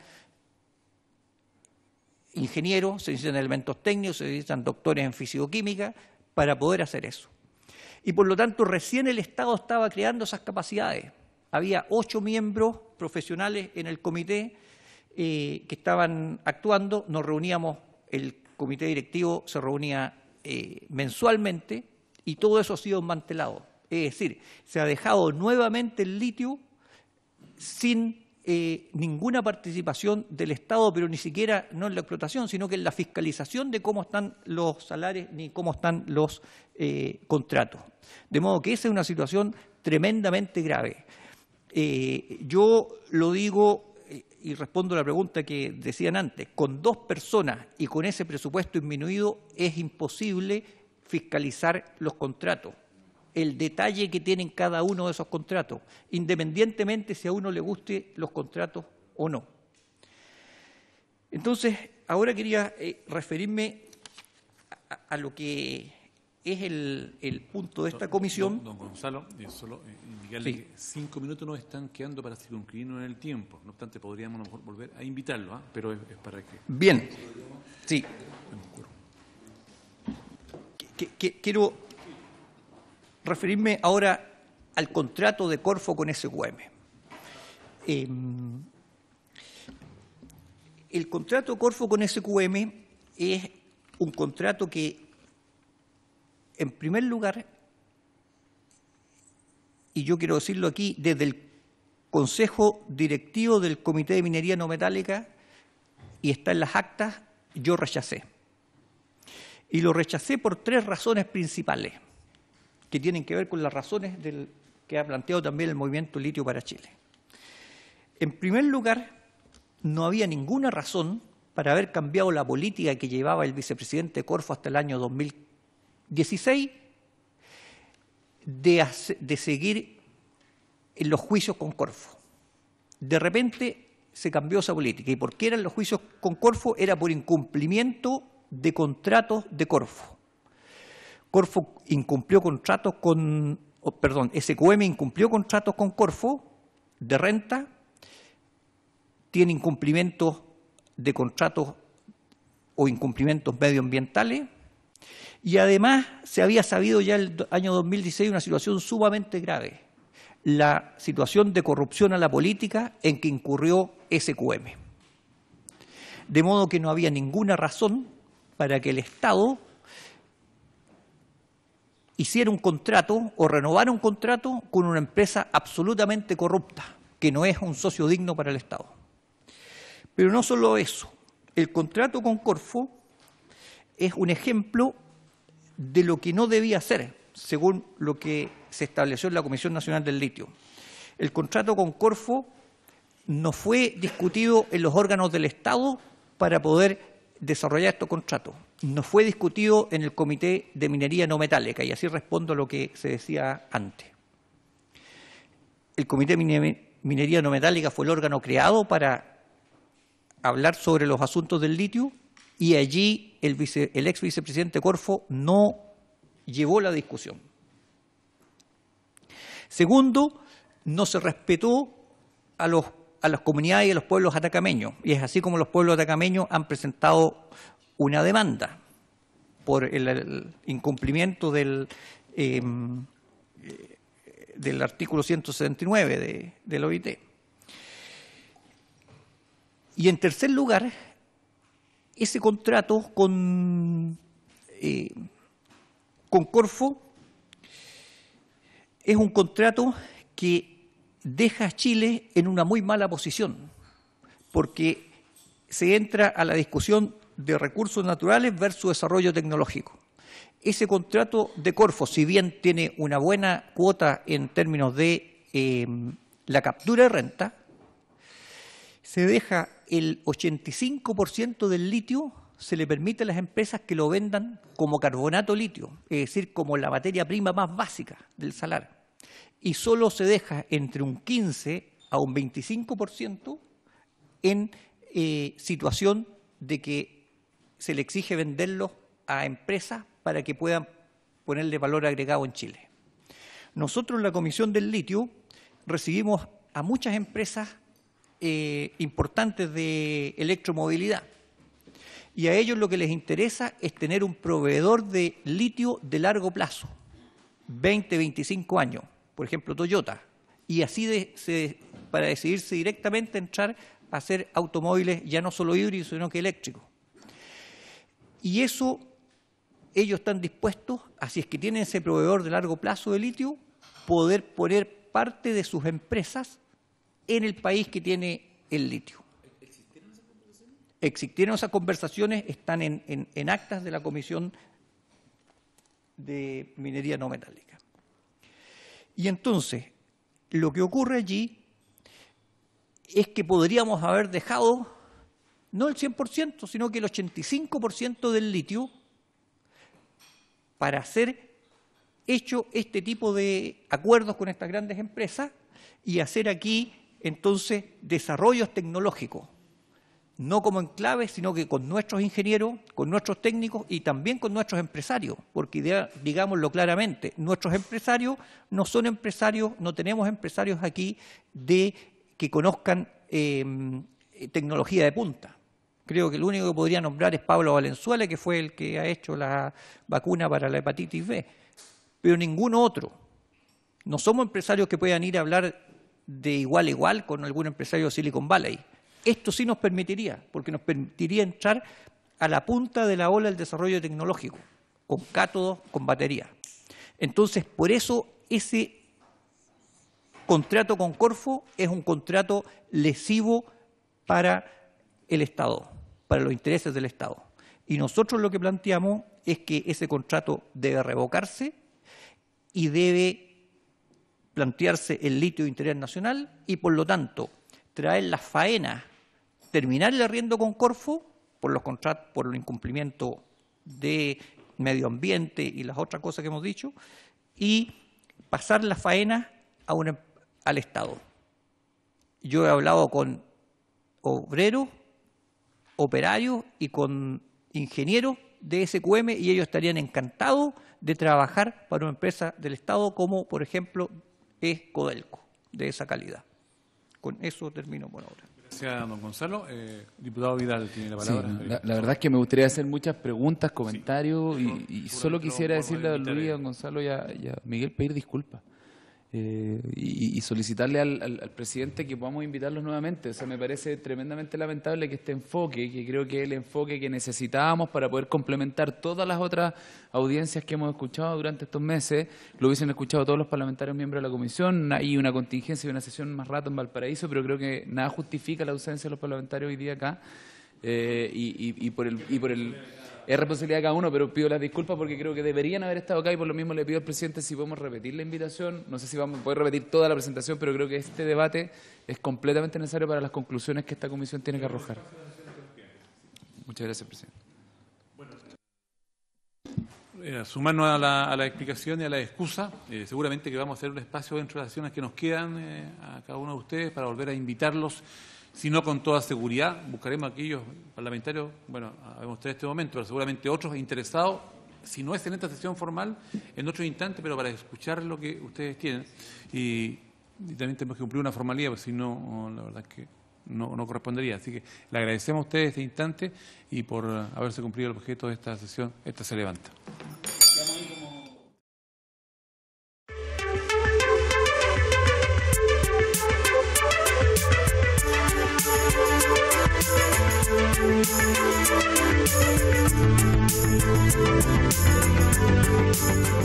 ingenieros, se necesitan elementos técnicos, se necesitan doctores en fisicoquímica para poder hacer eso. Y por lo tanto recién el Estado estaba creando esas capacidades. Había 8 miembros profesionales en el comité que estaban actuando, nos reuníamos, el comité directivo se reunía mensualmente y todo eso ha sido desmantelado. Es decir, se ha dejado nuevamente el litio sin ninguna participación del Estado, pero ni siquiera no en la explotación, sino que en la fiscalización de cómo están los salarios ni cómo están los contratos. De modo que esa es una situación tremendamente grave. Yo lo digo y respondo a la pregunta que decían antes, con 2 personas y con ese presupuesto disminuido es imposible fiscalizar los contratos, el detalle que tienen cada uno de esos contratos, independientemente si a uno le guste los contratos o no. Entonces, ahora quería referirme a lo que es el punto de esta comisión. Don Gonzalo, solo indicarle Sí. que 5 minutos nos están quedando para circunscribirnos en el tiempo. No obstante, podríamos a lo mejor volver a invitarlo, pero es para que... Bien, sí. Quiero referirme ahora al contrato de Corfo con SQM. El contrato Corfo con SQM es un contrato que, en primer lugar, y yo quiero decirlo aquí, desde el Consejo Directivo del Comité de Minería No Metálica, y está en las actas, yo rechacé. Y lo rechacé por 3 razones principales, que tienen que ver con las razones que ha planteado también el Movimiento Litio para Chile. En primer lugar, no había ninguna razón para haber cambiado la política que llevaba el vicepresidente Corfo hasta el año 2016 de seguir en los juicios con Corfo. De repente se cambió esa política. ¿Y por qué eran los juicios con Corfo? Era por incumplimiento de contratos de Corfo. Corfo incumplió contratos con, SQM incumplió contratos con Corfo de renta, tiene incumplimientos de contratos o incumplimientos medioambientales, y además se había sabido ya el año 2016 una situación sumamente grave, la situación de corrupción a la política en que incurrió SQM. De modo que no había ninguna razón para que el Estado hiciera un contrato o renovara un contrato con una empresa absolutamente corrupta, que no es un socio digno para el Estado. Pero no solo eso, el contrato con Corfo es un ejemplo de lo que no debía hacer, según lo que se estableció en la Comisión Nacional del Litio. El contrato con Corfo no fue discutido en los órganos del Estado para poder desarrollar estos contratos. No fue discutido en el Comité de Minería No Metálica, y así respondo a lo que se decía antes. El Comité de Minería No Metálica fue el órgano creado para hablar sobre los asuntos del litio, y allí el ex vicepresidente Corfo no llevó la discusión. Segundo, no se respetó a las comunidades y a los pueblos atacameños, y es así como los pueblos atacameños han presentado una demanda por el incumplimiento del artículo 179 del OIT. Y en tercer lugar, ese contrato con Corfo es un contrato que deja a Chile en una muy mala posición, porque se entra a la discusión de recursos naturales versus desarrollo tecnológico. Ese contrato de Corfo, si bien tiene una buena cuota en términos de la captura de renta, se deja el 85% del litio, se le permite a las empresas que lo vendan como carbonato litio, es decir, como la materia prima más básica del salar. Y solo se deja entre un 15 a un 25% en situación de que se le exige venderlo a empresas para que puedan ponerle valor agregado en Chile. Nosotros en la Comisión del Litio recibimos a muchas empresas importantes de electromovilidad, y a ellos lo que les interesa es tener un proveedor de litio de largo plazo, 20, 25 años, por ejemplo Toyota, y así para decidirse directamente a entrar a hacer automóviles ya no solo híbridos sino que eléctricos. Y eso ellos están dispuestos, así es que tienen ese proveedor de largo plazo de litio, poder poner parte de sus empresas en el país que tiene el litio. ¿Existieron esas conversaciones? Están en actas de la Comisión de Minería No Metálica. Y entonces, lo que ocurre allí es que podríamos haber dejado, no el 100%, sino que el 85% del litio para hacer hecho este tipo de acuerdos con estas grandes empresas y hacer aquí entonces desarrollos tecnológicos, no como enclaves, sino que con nuestros ingenieros, con nuestros técnicos y también con nuestros empresarios, porque digámoslo claramente, nuestros empresarios no son empresarios, no tenemos empresarios aquí que conozcan tecnología de punta. Creo que el único que podría nombrar es Pablo Valenzuela, que fue el que ha hecho la vacuna para la hepatitis B, pero ninguno otro. No somos empresarios que puedan ir a hablar de igual a igual con algún empresario de Silicon Valley. Esto sí nos permitiría, porque nos permitiría entrar a la punta de la ola del desarrollo tecnológico, con cátodos, con baterías. Entonces, por eso ese contrato con Corfo es un contrato lesivo para el Estado, para los intereses del Estado. Y nosotros lo que planteamos es que ese contrato debe revocarse y debe plantearse el litio de interés nacional y, por lo tanto, traer las faenas, terminar el arriendo con Corfo por los contratos, por el incumplimiento de medio ambiente y las otras cosas que hemos dicho, y pasar las faenas al Estado. Yo he hablado con obreros, operarios y con ingenieros de SQM y ellos estarían encantados de trabajar para una empresa del Estado como, por ejemplo, es Codelco, de esa calidad. Con eso termino por ahora. Gracias, don Gonzalo. Diputado Vidal tiene la palabra. Sí, la verdad es que me gustaría hacer muchas preguntas, comentarios, y solo quisiera decirle a don Luis, a don Gonzalo y a Miguel pedir disculpas. Y solicitarle al presidente que podamos invitarlos nuevamente. O sea, me parece tremendamente lamentable que este enfoque, que creo que es el enfoque que necesitábamos para poder complementar todas las otras audiencias que hemos escuchado durante estos meses, lo hubiesen escuchado todos los parlamentarios miembros de la comisión. Hay una contingencia y una sesión más rato en Valparaíso, pero creo que nada justifica la ausencia de los parlamentarios hoy día acá. Es responsabilidad de cada uno, pero pido las disculpas porque creo que deberían haber estado acá y por lo mismo le pido al presidente si podemos repetir la invitación. No sé si vamos a poder repetir toda la presentación, pero creo que este debate es completamente necesario para las conclusiones que esta comisión tiene que arrojar. Muchas gracias, presidente. Sumarnos a la explicación y a la excusa. Seguramente que vamos a hacer un espacio dentro de las sesiones que nos quedan a cada uno de ustedes para volver a invitarlos. Si no, con toda seguridad, buscaremos a aquellos parlamentarios, bueno, habemos tres en este momento, pero seguramente otros interesados, si no es en esta sesión formal, en otro instante, pero para escuchar lo que ustedes tienen. Y también tenemos que cumplir una formalidad, porque si no, la verdad es que no correspondería. Así que le agradecemos a ustedes este instante y por haberse cumplido el objeto de esta sesión. Esta se levanta.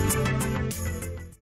Thank you.